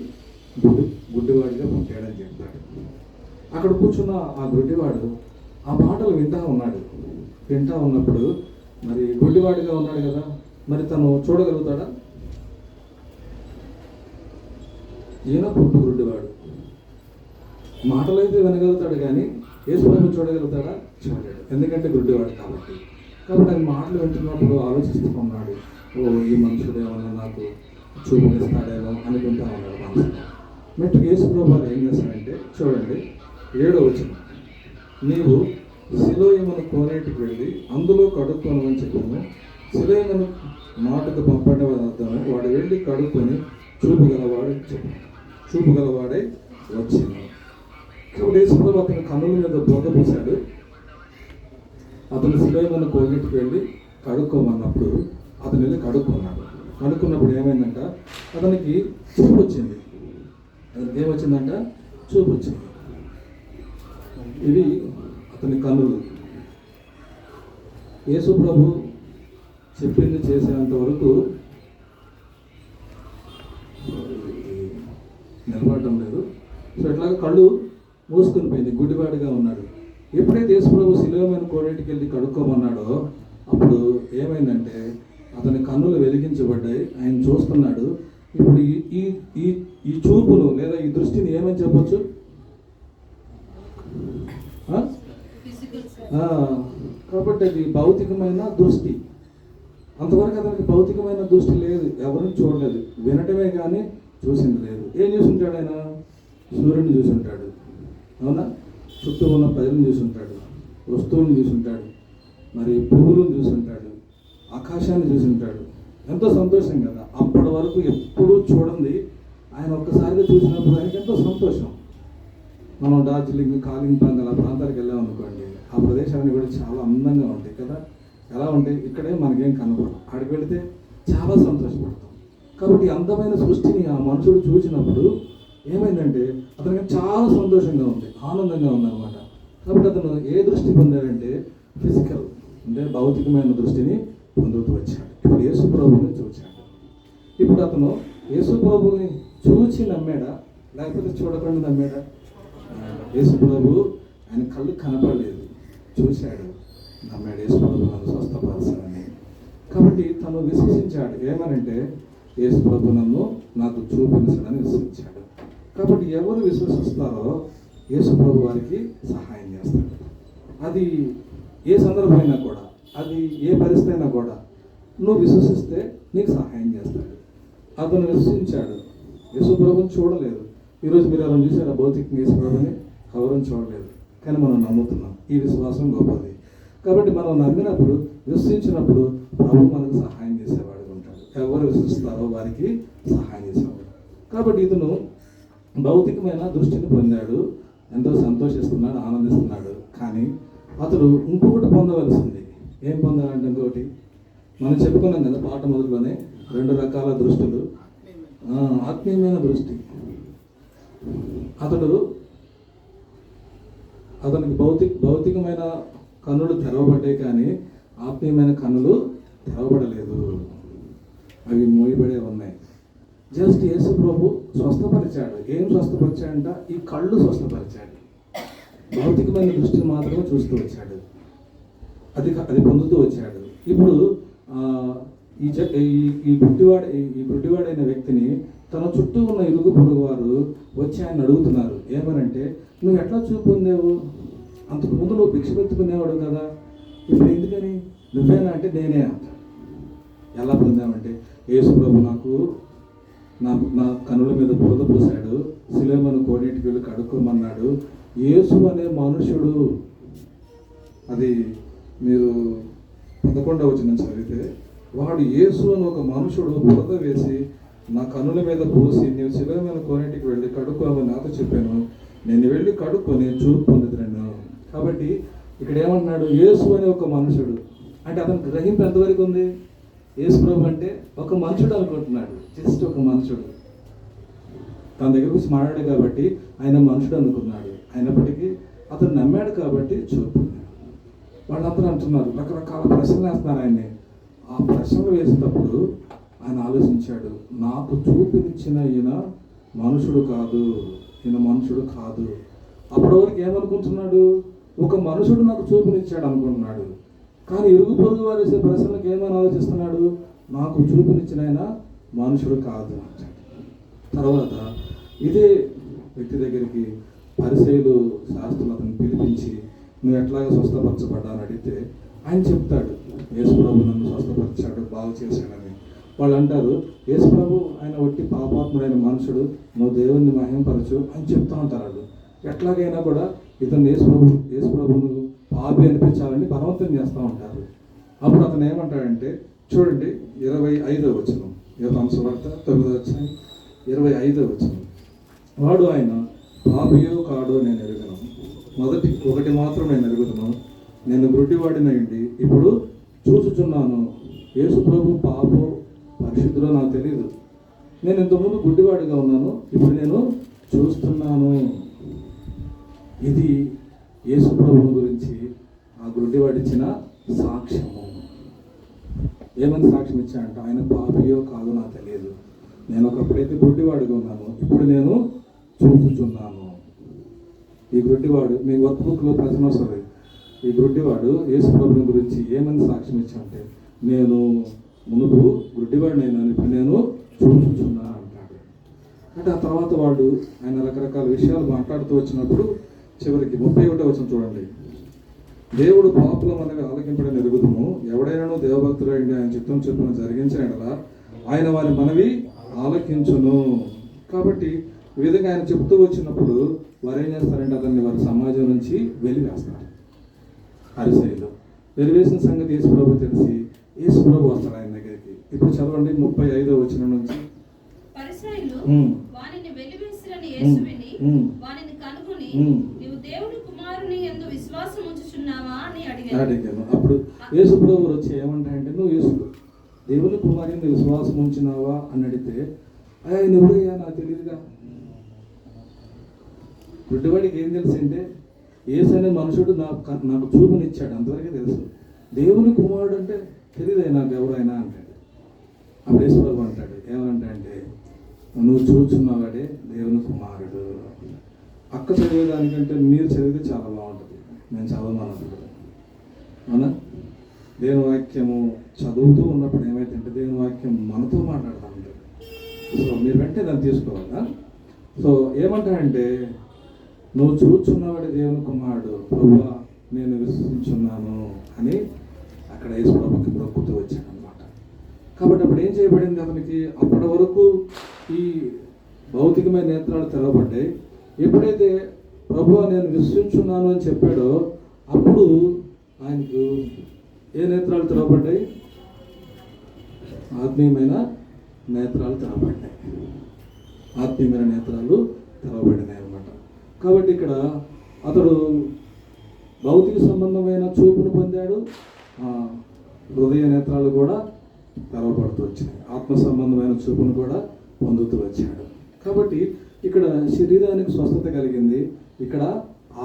గుడ్డివాడిగా పుట్టాడని చెప్తాడు. అక్కడ కూర్చున్న ఆ గుడ్డివాడు ఆ మాటలు వింటా ఉన్నాడు. వింటా ఉన్నప్పుడు మరి గుడ్డివాడిగా ఉన్నాడు కదా, మరి తను చూడగలుగుతాడా? ఈయన పుట్టు గుడ్డివాడు, మాటలైతే వినగలుగుతాడు కానీ యేసుప్రభు చూడగలుగుతాడా? చూడలేడు, ఎందుకంటే గుడ్డివాడు కాబట్టి. ఆయన మాటలు వింటున్నప్పుడు ఆలోచిస్తూ ఉన్నాడు, ఈ మనుషుడు ఏమన్నా నాకు చూపిస్తాడేమో అనుకుంటా ఉన్నాడు మనసులో. మెట్టుకు యేసుప్రభు వారు ఏం చేస్తారంటే, చూడండి 7వ వచనం, నీవు సిలోయమును కోనేటికి వెళ్ళి అందులో కడుక్కొనమని చెప్పాను. సిలోయమును మాటకు పంపడవద్దాను. వాడు వెళ్ళి కడుక్కొని చూపుగలవాడై వచ్చింది. కాబట్టి యేసుప్రభు అతని కన్నుల మీద బోధ పూశాడు. అతను సిలోయమును కోనేటికి వెళ్ళి కడుక్కోమన్నప్పుడు అతను వెళ్ళి కడుక్కున్నాడు. కడుక్కున్నప్పుడు ఏమైందంట, అతనికి చూపు వచ్చింది. అతనికి ఏమొచ్చిందంట? చూపు వచ్చింది. ఇవి అతని కన్నులు. యేసుప్రభు చెప్పింది చేసేంత వరకు నిలబడటం లేదు. సో ఇట్లాగా కళ్ళు మూసుకుని పోయింది, గుడ్డివాడిగా ఉన్నాడు. ఎప్పుడైతే యేసుప్రభు సిలువమైన కోనేటికి వెళ్ళి కడుక్కోమన్నాడో అప్పుడు ఏమైందంటే అతని కన్నులు వెలిగించబడ్డాయి. ఆయన చూస్తున్నాడు. ఇప్పుడు ఈ చూపును లేదా ఈ దృష్టిని ఏమని చెప్పొచ్చు? కాబట్టి అది భౌతికమైన దృష్టి. అంతవరకు అతనికి భౌతికమైన దృష్టి లేదు, ఎవరిని చూడలేదు, వినటమే కానీ చూసింది లేదు. ఏం చూసుంటాడు ఆయన? సూర్యుని చూసుంటాడు, అవునా? చుట్టూ ఉన్న ప్రజలను చూసుంటాడు, వస్తువులను చూసుంటాడు, మరి పువ్వులను చూసుంటాడు, ఆకాశాన్ని చూసుంటాడు. ఎంతో సంతోషం కదా. అప్పటి వరకు ఎప్పుడూ చూడండి ఆయన ఒక్కసారిగా చూసినప్పుడు ఆయనకి ఎంతో సంతోషం. మనం డార్జిలింగ్, కాలింపాంగ్ అలా ప్రాంతాలకు వెళ్ళాం అనుకోండి, ఆ ప్రదేశాలన్నీ కూడా చాలా అందంగా ఉంటాయి కదా. ఎలా ఉంటాయి? ఇక్కడే మనకేం కనపడదు, అక్కడికి వెళితే చాలా సంతోషపడతాం. కాబట్టి అందమైన సృష్టిని ఆ మనుషుడు చూసినప్పుడు ఏమైందంటే అతనికి చాలా సంతోషంగా ఉంది, ఆనందంగా ఉందన్నమాట. కాబట్టి అతను ఏ దృష్టి పొందాడంటే ఫిజికల్, అంటే భౌతికమైన దృష్టిని పొందుతూ వచ్చాడు. ఇప్పుడు యేసు ప్రభువుని చూచాడు. ఇప్పుడు అతను యేసు ప్రభువుని చూచి నమ్మాడా, లేకపోతే చూడకుండా నమ్మాడా? యేసు ప్రభు ఆయన కళ్ళు కనపడలేదు, చూశాడు, నమ్మాడు. యేసు ప్రభు నన్ను స్వస్థపరచాలని. కాబట్టి తను విశ్వసించాడు. ఏమనంటే యేసు ప్రభు నన్ను నాకు చూపించడని విశ్వసించాడు. కాబట్టి ఎవరు విశ్వసిస్తారో యేసు ప్రభు వారికి సహాయం చేస్తాడు. అది ఏ సందర్భమైనా కూడా, అది ఏ పరిస్థితి అయినా కూడా నువ్వు విశ్వసిస్తే నీకు సహాయం చేస్తాడు. అతను విశ్వసించాడు, యేసు ప్రభుని చూడలేదు. ఈరోజు మీరు ఎవరైనా చూసారా భౌతికంగా యేసు ప్రభుని? ఎవరని చూడలేదు, కానీ మనం నమ్ముతున్నాం. ఈ విశ్వాసం గొప్పది. కాబట్టి మనం నమ్మినప్పుడు, విశ్వసించినప్పుడు ప్రభు మనకు సహాయం చేసేవాడు ఉంటాడు. ఎవరు విశ్వసిస్తారో వారికి సహాయం చేసేవాడు. కాబట్టి ఇతను భౌతికమైన దృష్టిని పొందాడు, ఎంతో సంతోషిస్తున్నాడు, ఆనందిస్తున్నాడు. కానీ అతడు ఇంకొకటి పొందవలసింది. ఏం పొందాలంటే ఇంకొకటి మనం చెప్పుకున్నాం కదా పాట మొదలులోనే, 2 రకాల దృష్టులు. ఆత్మీయమైన దృష్టి. అతనికి భౌతికమైన కన్నులు తెరవబడ్డాయి, కానీ ఆత్మీయమైన కన్నులు తెరవబడలేదు, అవి మూయబడే ఉన్నాయి. జస్ట్ యేసు ప్రభు స్వస్థపరిచాడు. ఏం స్వస్థపరిచాడంట? ఈ కళ్ళు స్వస్థపరిచాడు. భౌతికమైన దృష్టిని మాత్రమే చూస్తూ వచ్చాడు, అది పొందుతూ వచ్చాడు. ఇప్పుడు ఈ గుడ్డివాడైన వ్యక్తిని తన చుట్టూ ఉన్న ఇరుగు పొరుగు వారు వచ్చి ఆయన అడుగుతున్నారు. ఏమనంటే, నువ్వు ఎట్లా చూపు పొందావు? అంతకు ముందు నువ్వు భిక్ష పెట్టుకునేవాడు కదా, ఇప్పుడు ఎందుకని? నువ్వేనా అంటే నేనే అంటాడు. ఎలా పొందామంటే యేసు ప్రభు నాకు నా కనుల మీద బురద పోసాడు, సిలువను కోనేటికి వెళ్ళి కడుక్కోమన్నాడు. యేసు అనే మనుషుడు, అది మీరు 11వ వచనం చదివితే, వాడు యేసు అని ఒక మనుషుడు బురద వేసి నా కనుల మీద పోసి, నీవు సిలువను కోనేటికి వెళ్ళి కడుక్కోమని నాతో చెప్పాను, నేను వెళ్ళి కడుక్కొని చూపు పొందుతున్నాను. కాబట్టి ఇక్కడ ఏమంటున్నాడు? యేసు అనే ఒక మనుషుడు అంటే అతనికి గ్రహింపు ఎంతవరకు ఉంది? యేసు ప్రభు అంటే ఒక మనుషుడు అనుకుంటున్నాడు, జస్ట్ ఒక మనుషుడు. తన దగ్గర వచ్చి మాట్లాడాడు కాబట్టి ఆయన మనుషుడు అనుకున్నాడు. అయినప్పటికీ అతను నమ్మాడు కాబట్టి చూపు. వాళ్ళందరూ అంటున్నారు, రకరకాల ప్రశ్నలు వేస్తున్నారు ఆయన్ని. ఆ ప్రశ్నలు వేసేటప్పుడు ఆయన ఆలోచించాడు, నాకు చూపునిచ్చిన ఈయన మనుషుడు కాదు, ఈయన మనుషుడు కాదు. అప్పటి వరకు ఏమనుకుంటున్నాడు? ఒక మనుషుడు నాకు చూపునిచ్చాడు అనుకుంటున్నాడు. కానీ ఇరుగు పొరుగు వారు వేసే ప్రశ్నలకు ఏమని ఆలోచిస్తున్నాడు? నాకు చూపునిచ్చిన ఆయన మనుషుడు కాదు అంటాడు. తర్వాత ఇదే వ్యక్తి దగ్గరికి పరిసయ్యులు, శాస్త్రులు అతను పిలిపించి, నువ్వు ఎట్లాగా స్వస్థపరచబడ్డాని అడిగితే ఆయన చెప్తాడు, యేసు ప్రభు నన్ను స్వస్థపరిచాడు, బాగు చేశాడని. వాళ్ళు అంటారు, యేసు ప్రభు ఆయన ఒట్టి పాపాత్ముడైన మనుషుడు, నువ్వు దేవుణ్ణి మహింపరచు అని చెప్తూ ఉంటారు వాళ్ళు. ఎట్లాగైనా కూడా ఇతను యేసు ప్రభువును పాపి అనిపించాలని బలవంతం చేస్తూ ఉంటారు. అప్పుడు అతను ఏమంటాడంటే, చూడండి 25వ వచనం, యోహాను సువార్త 9వ అధ్యాయం 25వ వచనం. వాడు ఆయన పాపియో కాడో నేను ఎరుగను, ఒకటి మాత్రం నేను ఎరుగుతాను, నేను గుడ్డివాడినయండి ఇప్పుడు చూసుచున్నాను. యేసు ప్రభు పాపో పరిశుద్ధులో నాకు తెలియదు. నేను ఇంతకుముందు గుడ్డివాడిగా ఉన్నాను, ఇప్పుడు నేను చూస్తున్నాను. ఇది యేసు ప్రభువు గురించి ఆ గుడ్డివాడిచ్చిన సాక్ష్యము. ఏమని సాక్ష్యం ఇచ్చాడంట? ఆయన పాపియో కాదో నాకు తెలియదు, నేను ఒకప్పుడైతే గుడ్డివాడిగా ఉన్నాను, ఇప్పుడు నేను చూసుచున్నాను. ఈ గుడ్డివాడు, మీ వర్క్ బుక్లో ప్రశ్న వస్తుంది, ఈ గుడ్డివాడు యేసు ప్రభుని గురించి ఏమని సాక్ష్యం ఇచ్చాడంటే, నేను మునుపు గుడ్డివాడినైనా ఇప్పుడు నేను చూసుచున్నాను అంటాడు. అంటే ఆ తర్వాత వాడు ఆయన రకరకాల విషయాలు మాట్లాడుతూ వచ్చినప్పుడు చివరికి 31వ వచనం చూడండి. దేవుడు పాపుల మనవి ఆలకింపడని ఎరుగుదుము, ఎవడైనాను దేవభక్తుడైండి ఆయన చిత్తం చొప్పున జరిగించిన ఎడలా ఆయన వారి మనవి ఆలకించును. కాబట్టి ఈ విధంగా ఆయన చెప్తూ వచ్చినప్పుడు వారు ఏం చేస్తారంటే అతన్ని వారి సమాజం నుంచి వెలివేస్తారు. పరిసయ్యులు వెలివేసిన సంగతి యేసు ప్రభు తెలిసి యేసు ప్రభు వస్తాడు ఆయన దగ్గరికి. ఇప్పుడు చదవండి 35వ వచనం నుంచి. పరిసయ్యులు వానిని వెలివేసిరని యేసు విని వానిని కనుగొని నీవు దేవుని కుమారుని యందు విశ్వాసం ఉంచుచున్నావా అని అడిగాను. అప్పుడు యేసు ప్రభువు వచ్చి ఏమంటాయంటే, నువ్వు దేవుని కుమారుని విశ్వాసం ఉంచినావా అని అడిగితే, అయ్యా నువ్వయ్యా నాకు తెలియదుగా. గుడ్డివాడికి ఏం తెలుసు అంటే, యేసు అనే మనుషుడు నాకు చూపునిచ్చాడు, అంతవరకే తెలుసు. దేవుని కుమారుడు అంటే తెలియదు నాకు ఎవరైనా అంటాడు. అప్పుడు యేసు ప్రభు అంటాడు, ఏమంటే, నువ్వు చూచున్నవాడే దేవుని కుమారుడు. అక్క చదివేదానికంటే మీరు చదివితే చాలా బాగుంటుంది. నేను చదవమన్నప్పుడు అవునా, దేవుని వాక్యము చదువుతూ ఉన్నప్పుడు ఏమైతుంటే దేవుని వాక్యం మనతో మాట్లాడుతూ ఉంటుంది. సో మీరు వెంటనే దాన్ని తీసుకోవాలా. సో ఏమంటాడంటే, నువ్వు చూచున్నవాడే దేవుని కుమారుడు, ప్రభువా నేను విశ్వసించున్నాను అని అక్కడ యేసు ప్రభుకి మొక్కుతూ వచ్చాడు అనమాట. కాబట్టి అప్పుడు ఏం చేయబడింది అతనికి? అప్పటి వరకు ఈ భౌతికమైన నేత్రాలు తెరవబడ్డాయి. ఎప్పుడైతే ప్రభువా నేను విశ్వసించున్నాను అని చెప్పాడో అప్పుడు ఆయనకు ఏ నేత్రాలు తెరవబడ్డాయి? ఆత్మీయమైన నేత్రాలు తెరవబడ్డాయి. ఆత్మీయమైన నేత్రాలు తెరవబడినాయి అన్నమాట. కాబట్టి ఇక్కడ అతడు భౌతిక సంబంధమైన చూపును పొందాడు, హృదయ నేత్రాలు కూడా తెరవబడుతూ వచ్చినాయి. ఆత్మ సంబంధమైన చూపును కూడా పొందుతూ వచ్చాడు. కాబట్టి ఇక్కడ శరీరానికి స్వస్థత కలిగింది, ఇక్కడ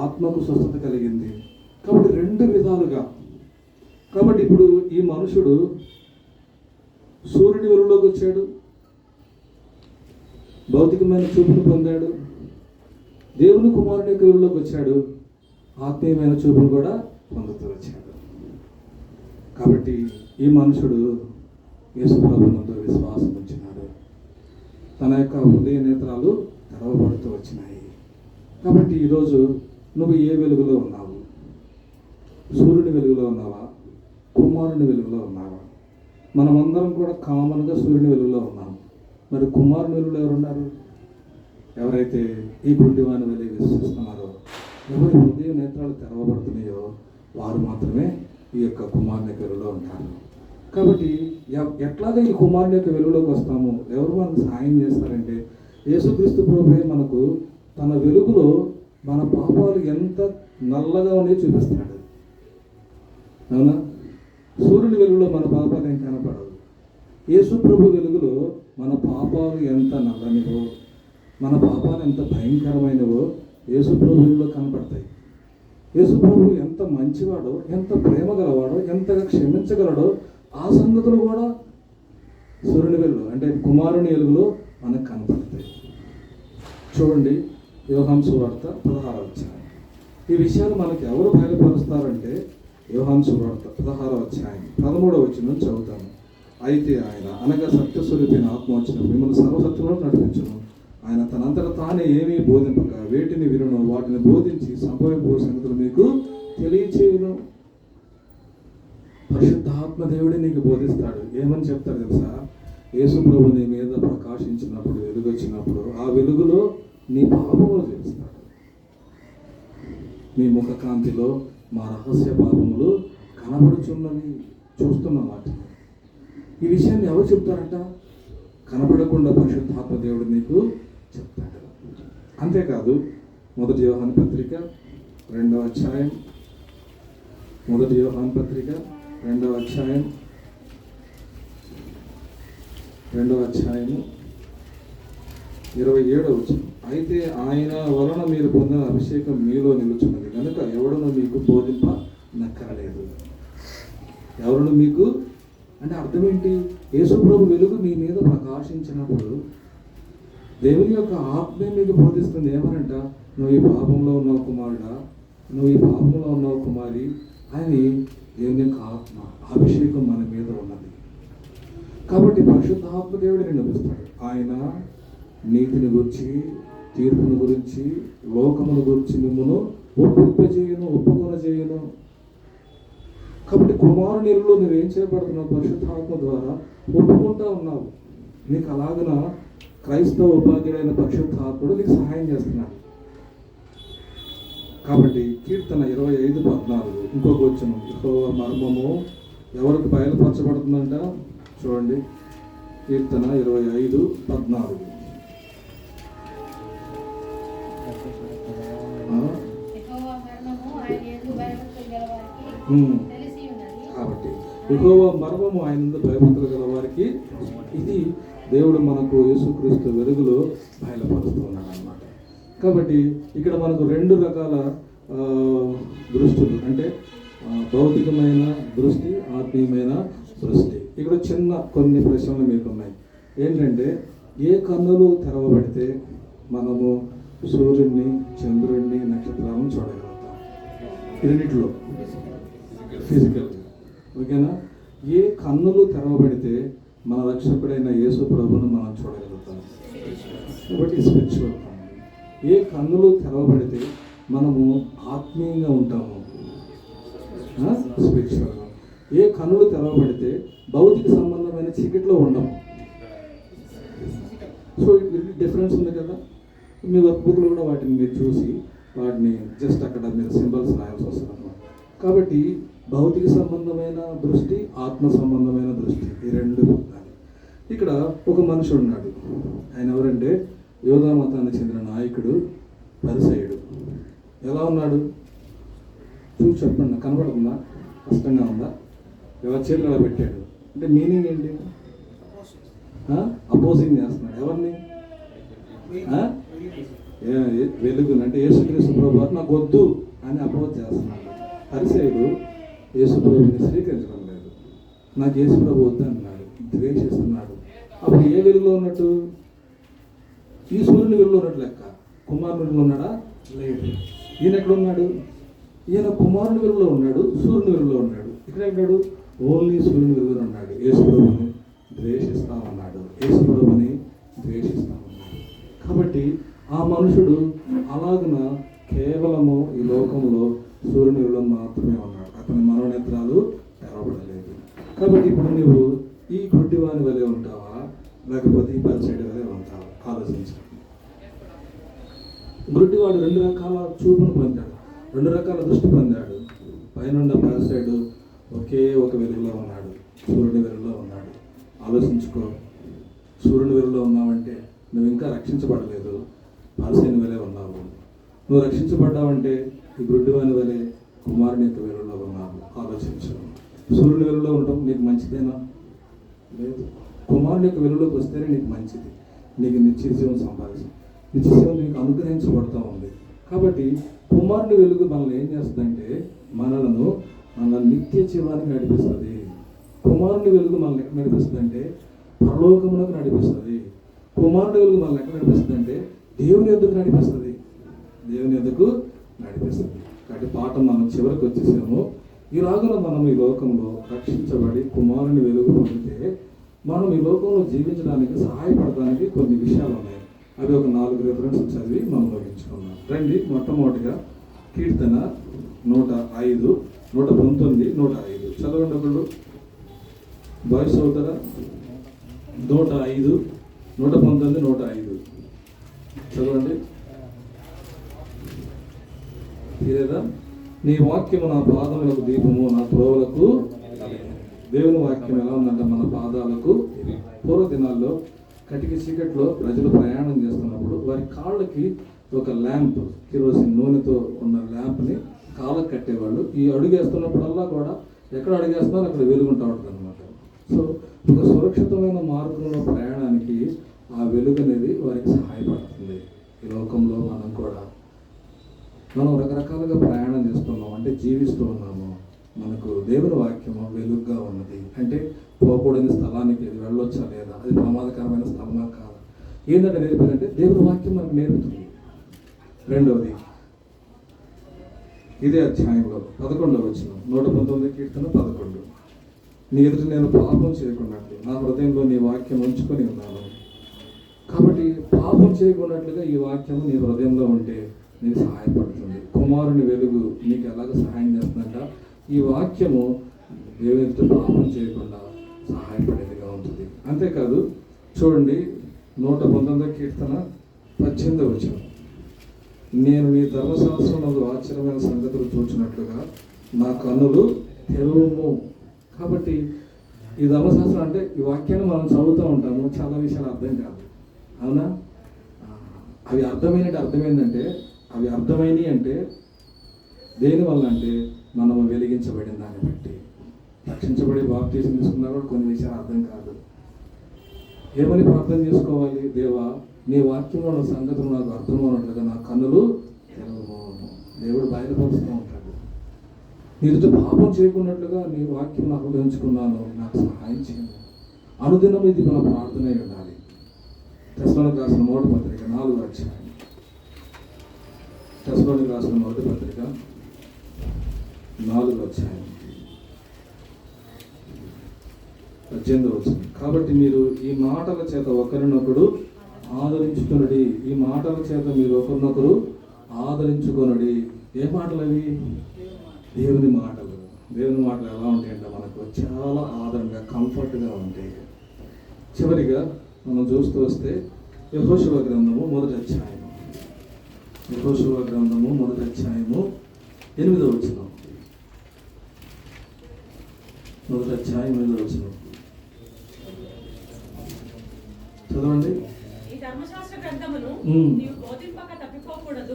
ఆత్మకు స్వస్థత కలిగింది. కాబట్టి రెండు విధాలుగా. కాబట్టి ఇప్పుడు ఈ మనుషుడు సూర్యుని వెలుగులోకి వచ్చాడు, భౌతికమైన చూపును పొందాడు, దేవుని కుమారుని యొక్క వెలుగులోకి వచ్చాడు, ఆత్మీయమైన చూపును కూడా పొందుతూ వచ్చాడు. కాబట్టి ఈ మనుషుడు యేసు ప్రభువునందు విశ్వాసం ఉంచినాడు, తన యొక్క హృదయ నేత్రాలు తెరవబడుతూ వచ్చినాయి. కాబట్టి ఈరోజు నువ్వు ఏ వెలుగులో ఉన్నావు? సూర్యుని వెలుగులో ఉన్నావా? కుమారుని వెలుగులో ఉన్నావా? మనమందరం కూడా కామన్గా సూర్యుని వెలుగులో ఉన్నాము. మరి కుమారుని వెలుగులో ఎవరున్నారు? ఎవరైతే ఈ గుడ్డివాని వెలుగు విశ్వసిస్తున్నారో, ఎవరి హృదయ నేత్రాలు తెరవబడుతున్నాయో వారు మాత్రమే ఈ యొక్క కుమారుని యొక్క వెలుగులో ఉంటారు. కాబట్టి ఎట్లాగా ఈ కుమారుని యొక్క వెలుగులోకి వస్తాము? ఎవరు మనకు సహాయం చేస్తారంటే, యేసుక్రీస్తు ప్రభువే మనకు తన వెలుగులో మన పాపాలు ఎంత నల్లగా ఉన్నాయో చూపిస్తాడు. అవునా? సూర్యుని వెలుగులో మన పాపాలు ఏం కనపడవు. యేసు ప్రభు వెలుగులో మన పాపాలు ఎంత నల్లనివో, మన పాపాలు ఎంత భయంకరమైనవో యేసు ప్రభు వెలుగులో కనపడతాయి. యేసు ప్రభు ఎంత మంచివాడో, ఎంత ప్రేమ గలవాడో, ఎంతగా క్షమించగలడో ఆ సంగతులు కూడా సూర్యుని వెలుగులో అంటే కుమారుని వెలుగులో మనకు కనపడతాయి. చూడండి, యోహాను సువార్త 16వ అధ్యాయం. ఈ విషయాలు మనకి ఎవరు బయలుపరుస్తారంటే యోహాను సువార్త 16వ అధ్యాయం 13వ వచనం చదువుతాను. అయితే ఆయన అనగా సత్యస్వరూపైన ఆత్మ వచ్చిన మిమ్మల్ని సర్వసత్యంలో నడిపించును. ఆయన తనంతట తానే ఏమీ బోధింపక వేటిని వినును వాటిని బోధించి సంభవింపో సంగతులు మీకు తెలియచేయును. పరిశుద్ధాత్మ దేవుడే నీకు బోధిస్తాడు. ఏమని చెప్తాడు తెలుసా? యేసు ప్రభు నీ మీద ప్రకాశించినప్పుడు, వెలుగు వచ్చినప్పుడు ఆ వెలుగులో నీ పాపములు తెలుస్తాడు. నీ ముఖ కాంతిలో మా రహస్య పాపములు కనబడుచున్నవి, చూస్తున్నాం వాటిని. ఈ విషయాన్ని ఎవరు చెప్తారంట? కనబడకుండా పరిశుద్ధాత్మ దేవుడు నీకు చెప్తాడు. అంతేకాదు, 1 యోహాను పత్రిక 2వ అధ్యాయం 1 యోహాను పత్రిక 2వ అధ్యాయం 27వ వచనం. అయితే ఆయన వలన మీరు పొందిన అభిషేకం మీలో నిలుచున్నది కనుక ఎవడును మీకు బోధింప నక్కరలేదు. ఎవరును మీకు అంటే అర్థం ఏంటి? యేసు ప్రభు వెలుగు మీ మీద ప్రకాశించినప్పుడు దేవుని యొక్క ఆత్మే మీకు బోధిస్తుంది. ఏమనంట? నువ్వు ఈ పాపంలో ఉన్నావు కుమారుడా, నువ్వు ఈ పాపంలో ఉన్నావు కుమారి అని దేవుని యొక్క ఆత్మ అభిషేకం మన మీద ఉన్నది. కాబట్టి పరిశుద్ధాత్మ దేవుడు నిన్ను పిలుస్తాడు. ఆయన నీతిని గురించి, తీర్పును గురించి, లోకమును గురించి మిమ్మల్ని ఒప్పుకొనజేయను. కాబట్టి కుమారునిలో నువ్వేం చేయబడుతున్నావు? పరిశుద్ధాత్మ ద్వారా ఒప్పుకుంటా ఉన్నావు. నీకు అలాగన క్రైస్తవ ఉపాధ్యాయుడైన పరిశుద్ధాత్ముడు నీకు సహాయం చేస్తున్నాడు. కాబట్టి కీర్తన 25:14 ఇంకొక వచనం, యెహోవా మర్మము ఎవరికి బయలుపరచబడుతుందంట? చూడండి, కీర్తన 25:14. తెలిసి ఉన్నది. కాబట్టి యెహోవా మర్మము ఆయన భయభక్తులు గల వారికి ఇది దేవుడు మనకు యేసుక్రీస్తు వెలుగులో బయలుపరుస్తున్నాడు అన్నమాట. కాబట్టి ఇక్కడ మనకు రెండు రకాల దృష్టులు అంటే భౌతికమైన దృష్టి, ఆత్మీయమైన దృష్టి. ఇక్కడ చిన్న కొన్ని ప్రశ్నలు మీకు ఉన్నాయి. ఏంటంటే ఏ కన్నులు తెరవబడితే మనము సూర్యుడిని, చంద్రుడిని, నక్షత్రాలను చూడగలుగుతాం? రెండిట్లో ఫిజికల్, ఓకేనా? ఏ కన్నులు తెరవబడితే మన రక్షకుడైన యేసు ప్రభువును మనం చూడగలుగుతాం? కాబట్టి స్పిరిచువల్. ఏ కన్నులు తెరవబడితే మనము ఆత్మీయంగా ఉంటాము? స్పిరిచువల్. ఏ కన్నులు తెరవబడితే భౌతిక సంబంధమైన చీకట్లో ఉండము. సో డిఫరెన్స్ ఉంది కదా. మీ వర్క్ బుక్లో కూడా వాటిని మీరు చూసి వాటిని జస్ట్ అక్కడ మీరు సింబల్స్ రాయాల్సి వస్తుంది అన్నమాట. కాబట్టి భౌతిక సంబంధమైన దృష్టి, ఆత్మ సంబంధమైన దృష్టి, ఈ రెండు ఉండాలి. ఇక్కడ ఒక మనుషుడు ఉన్నాడు. ఆయన ఎవరంటే యోధా మతానికి చెందిన నాయకుడు, పరిసయ్యుడు. ఎలా ఉన్నాడు చూసి చెప్పండి. కనబడుతుందా? కష్టంగా ఉందా? ఎవరి చేతులు అలా పెట్టాడు అంటే మీనింగ్ ఏంటి? అపోజింగ్ చేస్తున్నాడు. ఎవరిని? వెలుగుని అంటే యేసుక్రీస్తు ప్రభు నాకు వద్దు అని అపోజ్ చేస్తున్నాడు. పరిసయ్యుడు యేసు ప్రభుని స్వీకరించడం లేదు. నాకు యేసు ప్రభు వద్దు అన్నాడు, ద్వేషిస్తున్నాడు. అప్పుడు ఏ వెలుగులో ఉన్నట్టు? ఈ సూర్యుని వెలుగులో ఉన్నట్టు లెక్క. కుమారుని వెలుగులో ఉన్నాడా? లేదు. ఈయన ఎక్కడ ఉన్నాడు? ఈయన కుమారుని వెలుగులో ఉన్నాడు, సూర్యుని వెలుగులో ఉన్నాడు. ఇక్కడ ఎక్కడాడు? ఓన్లీ సూర్యుని వెలుగులో ఉన్నాడు. యేసు ప్రభుని ద్వేషిస్తామన్నాడు, యేసు ప్రభుని ద్వేషిస్తామన్నాడు. కాబట్టి ఆ మనుషుడు అలాగున కేవలము ఈ లోకంలో సూర్యుని వెలుగులో మాత్రమే ఉన్నాడు. అతని మనోనేత్రాలు తెరవబడలేదు. కాబట్టి ఇప్పుడు నువ్వు ఈ గుడ్డివాని వలె ఉంటావా, లేకపోతే ఈ పరిసైడ్ వలె ఉంటావా? ఆలోచించు. గుడ్డివాడు రెండు రకాల చూపును పొందాడు, రెండు రకాల దృష్టి పొందాడు. పైన పరిసైడ్ ఒకే ఒక వెలుగులో ఉన్నాడు, సూర్యుని వెలుగులో ఉన్నాడు. ఆలోచించుకో. సూర్యుని వెలుగులో ఉన్నావంటే నువ్వు ఇంకా రక్షించబడలేదు, పరిసైని వలె ఉన్నావు. నువ్వు రక్షించబడ్డావంటే ఈ గుడ్డివాని వలె కుమారుని యొక్క వెలుగులో ఉన్నావు. ఆలోచించు. సూర్యుని వెలుగులో ఉండటం నీకు మంచిదేనా? లేదు. కుమారుని యొక్క వెలుగులోకి వస్తేనే నీకు మంచిది. నీకు నిత్యజీవం సంపాదించి నిత్యజీవం నీకు అనుగ్రహించబడుతూ ఉంది. కాబట్టి కుమారుని వెలుగు మనల్ని ఏం చేస్తుందంటే మన నిత్య జీవానికి నడిపిస్తుంది. కుమారుని వెలుగు మనల్ని ఎక్కడ నడిపిస్తుంది అంటే పరలోకములకు నడిపిస్తుంది. కుమారుని వెలుగు మనల్ని ఎక్కడ నడిపిస్తుంది అంటే దేవుని ఎద్దుకు నడిపిస్తుంది. దేవుని ఎద్దుకు నడిపిస్తుంది. కాబట్టి పాఠం మనం చివరికి వచ్చేసాము. ఇలాగన మనం ఈ లోకంలో రక్షించబడి కుమారుని వెలుగు పొందితే మనం ఈ లోకంలో జీవించడానికి సహాయపడడానికి కొన్ని విషయాలు ఉన్నాయి. అవి ఒక 4 రిఫరెన్స్ చదివి మనం ముగించుకున్నాం. రండి. మొట్టమొదటిగా కీర్తన 105, 119, 105 చదవండి. ఒకళ్ళు బాయ్స్ అవుతారా? 105, 119, 105 చదవండి. లేదా నీ వాక్యము నా పాదములకు దీపము, నా త్రోవలకు. దేవుని వాక్యం ఎలా ఉందంటే మన పాదాలకు. పూర్వ దినాల్లో కటిక చీకట్లో ప్రజలు ప్రయాణం చేస్తున్నప్పుడు వారి కాళ్ళకి ఒక ల్యాంప్, కిరోసిన్ నూనెతో ఉన్న ల్యాంప్ని కాళ్ళకు కట్టేవాళ్ళు. ఈ అడుగేస్తున్నప్పుడల్లా కూడా ఎక్కడ అడుగేస్తున్నారో అక్కడ వెలుగుంటూ ఉంటుంది అనమాట. సో ఒక సురక్షితమైన మార్గంలో ప్రయాణానికి ఆ వెలుగు అనేది వారికి సహాయపడుతుంది. ఈ లోకంలో మనం రకరకాలుగా ప్రయాణం చేస్తున్నాం, అంటే జీవిస్తూ ఉన్నాము. మనకు దేవుని వాక్యము వెలుగుగా ఉన్నది. అంటే పోకూడని స్థలానికి ఇది వెళ్ళొచ్చా లేదా, అది ప్రమాదకరమైన స్థలమా కాదా, ఏంటంటే నేర్పేదంటే దేవుని వాక్యం మనకు నేర్పుతుంది. రెండవది ఇదే అధ్యాయంలో 11వ వచనం, 119 కీర్తన 11. నీ ఎదుట నేను పాపం చేయకున్నట్లు నా హృదయంలో నీ వాక్యం ఉంచుకొని ఉన్నాను. కాబట్టి పాపం చేయకున్నట్లుగా ఈ వాక్యం నీ హృదయంలో ఉంటే నీకు సహాయపడుతుంది. కుమారుని వెలుగు నీకు ఎలాగ సహాయం చేస్తుందంట, ఈ వాక్యము దేవునితో పాపం చేయకుండా సహాయపడేదిగా ఉంటుంది. అంతేకాదు చూడండి 119 కీర్తన 18వ వచనం, నేను నీ ధర్మశాస్త్రంలో ఆశ్చర్యమైన సంగతులు చూచినట్లుగా నా కన్నులు తెరువుము. కాబట్టి ఈ ధర్మశాస్త్రం అంటే ఈ వాక్యాన్ని మనం చదువుతూ ఉంటాము, చాలా విషయాలు అర్థం కాదు, అవునా? అవి అర్థమైనట్టు అర్థమైందంటే అవి అర్థమైనవి అంటే దేనివల్ల అంటే మనము వెలిగించబడిన దాన్ని బట్టి. రక్షించబడి బాప్తీసం తీసుకున్నా కూడా కొన్ని విషయాలు అర్థం కాదు. ఏమని ప్రార్థన చేసుకోవాలి? దేవా, నీ వాక్యంలో ఉన్న సంగతులు నాకు అర్థమవునట్లుగా నా కన్నులు తెరవము. దేవుడు బయలుపరుస్తూ ఉంటాడు. నీ ఎదుట పాపం చేయకున్నట్లుగా నీ వాక్యం నాకు అప్పగించుకున్నాను, నాకు సహాయం చేయండి. అనుదినం ఇది మన ప్రార్థన అయి ఉండాలి. తెస్సలోనికీయులకు రాసిన మొదటి పత్రిక 4వ అధ్యాయం. తెస్సలోనికీయులకు రాసిన మొదటి పత్రిక 4వ అధ్యాయం 18వ వచనం. కాబట్టి మీరు ఈ మాటల చేత ఒకరినొకడు ఆదరించుకొనుడి. ఈ మాటల చేత మీరు ఒకరినొకరు ఆదరించుకొనుడి. ఏ మాటలు అవి? దేవుని మాటలు. దేవుని మాటలు ఎలా ఉంటాయంటే మనకు చాలా ఆదరణగా, కంఫర్ట్గా ఉంటాయి. చివరిగా మనం చూస్తూ వస్తే యెహోషువ గ్రంథము 1వ అధ్యాయము. యెహోషువ గ్రంథము 1వ అధ్యాయము 8వ వచనం. 1వ అధ్యాయం 8వ వచనం చదవండి. ఈ ధర్మశాస్త్ర గ్రంథమును నీవు బోధింపక తప్పిపోకూడదు.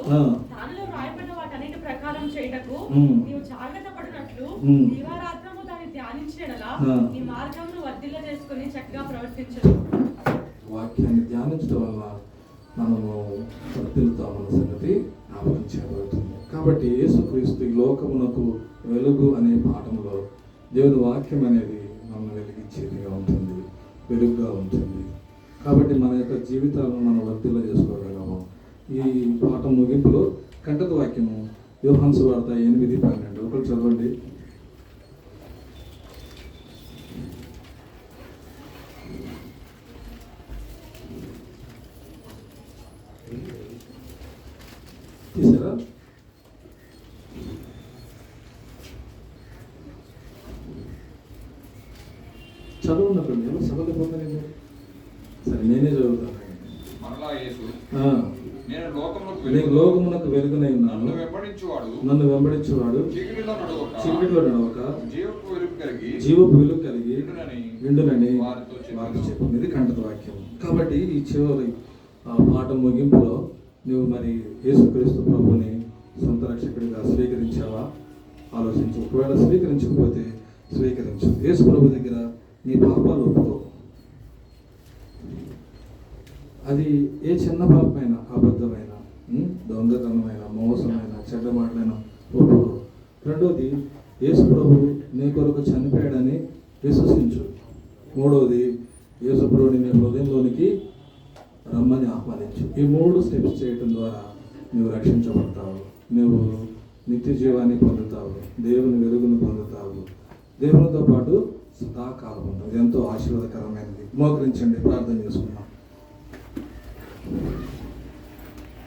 దానిలో రాయబడిన వాటన్నిటి ప్రకారం చేయుటకు నీవు జాగ్రత్త పడినట్లు దివారాత్రము దాన్ని ధ్యానించినలా నీ మార్గమును వర్ధిల్ల చేసుకుని చక్కగా ప్రవర్తించు. వాక్యాన్ని ధ్యానించడం వల్ల మనము వర్ధిల్లుతామన్న సంగతి జ్ఞాపకం చేయబడుతుంది. కాబట్టి యేసుక్రీస్తు ఈ లోకమునకు వెలుగు అనే పాఠంలో దేవుని వాక్యం అనేది మనల్ని వెలిగించేదిగా ఉంటుంది, వెలుగుగా ఉంటుంది. కాబట్టి మన యొక్క జీవితాలను మనం వర్ధిల్ల చేసుకోగలము. ఈ పాఠం ముగింపులో కంటక వాక్యము యోహాను సువార్త 8:12. ఒకరు చదవండి. తీసారా? చదువున్నప్పుడు ఎవరు చదవకపోతారేమో. సరే, నేనే చదువుతాను. మరలా యేసు, నేను నేను లోకమునకు వెలుగునై ఉన్నాను. నన్ను వెంబడించువాడు చీకటిలో నడవక జీవపు వెలుగు కలిగి విండునని వారితో చెప్పింది. ఇది కంటక వాక్యం. కాబట్టి ఈ చివరి పాఠం ముగింపులో నువ్వు మరి యేసుక్రీస్తు ప్రభుని సొంత రక్షకుడిగా స్వీకరించావా? ఆలోచించు. ఒకవేళ స్వీకరించకపోతే స్వీకరించు. యేసు ప్రభు దగ్గర నీ పాపాలు ఒప్పుకో. అది ఏ చిన్న పాపమైనా, అబద్ధమైన, దొంగతనమైన, మోసమైన, చెడ్డ మాటలైన ఒప్పుకో. రెండోది, యేసు ప్రభు నీ కొరకు చనిపోయాడని విశ్వసించు. మూడవది, యేసు ప్రభుని నీ హృదయంలోనికి రమ్మని ఆహ్వానించు. ఈ 3 స్టెప్స్ చేయటం ద్వారా నువ్వు రక్షించబడతావు, నువ్వు నిత్య జీవాన్ని పొందుతావు, దేవుని వెలుగును పొందుతావు, దేవునితో పాటు సదాకాలం ఉంటావు. ఎంతో ఆశీర్వాదకరమైనది. మోకరించండి, ప్రార్థన చేసుకున్నాం.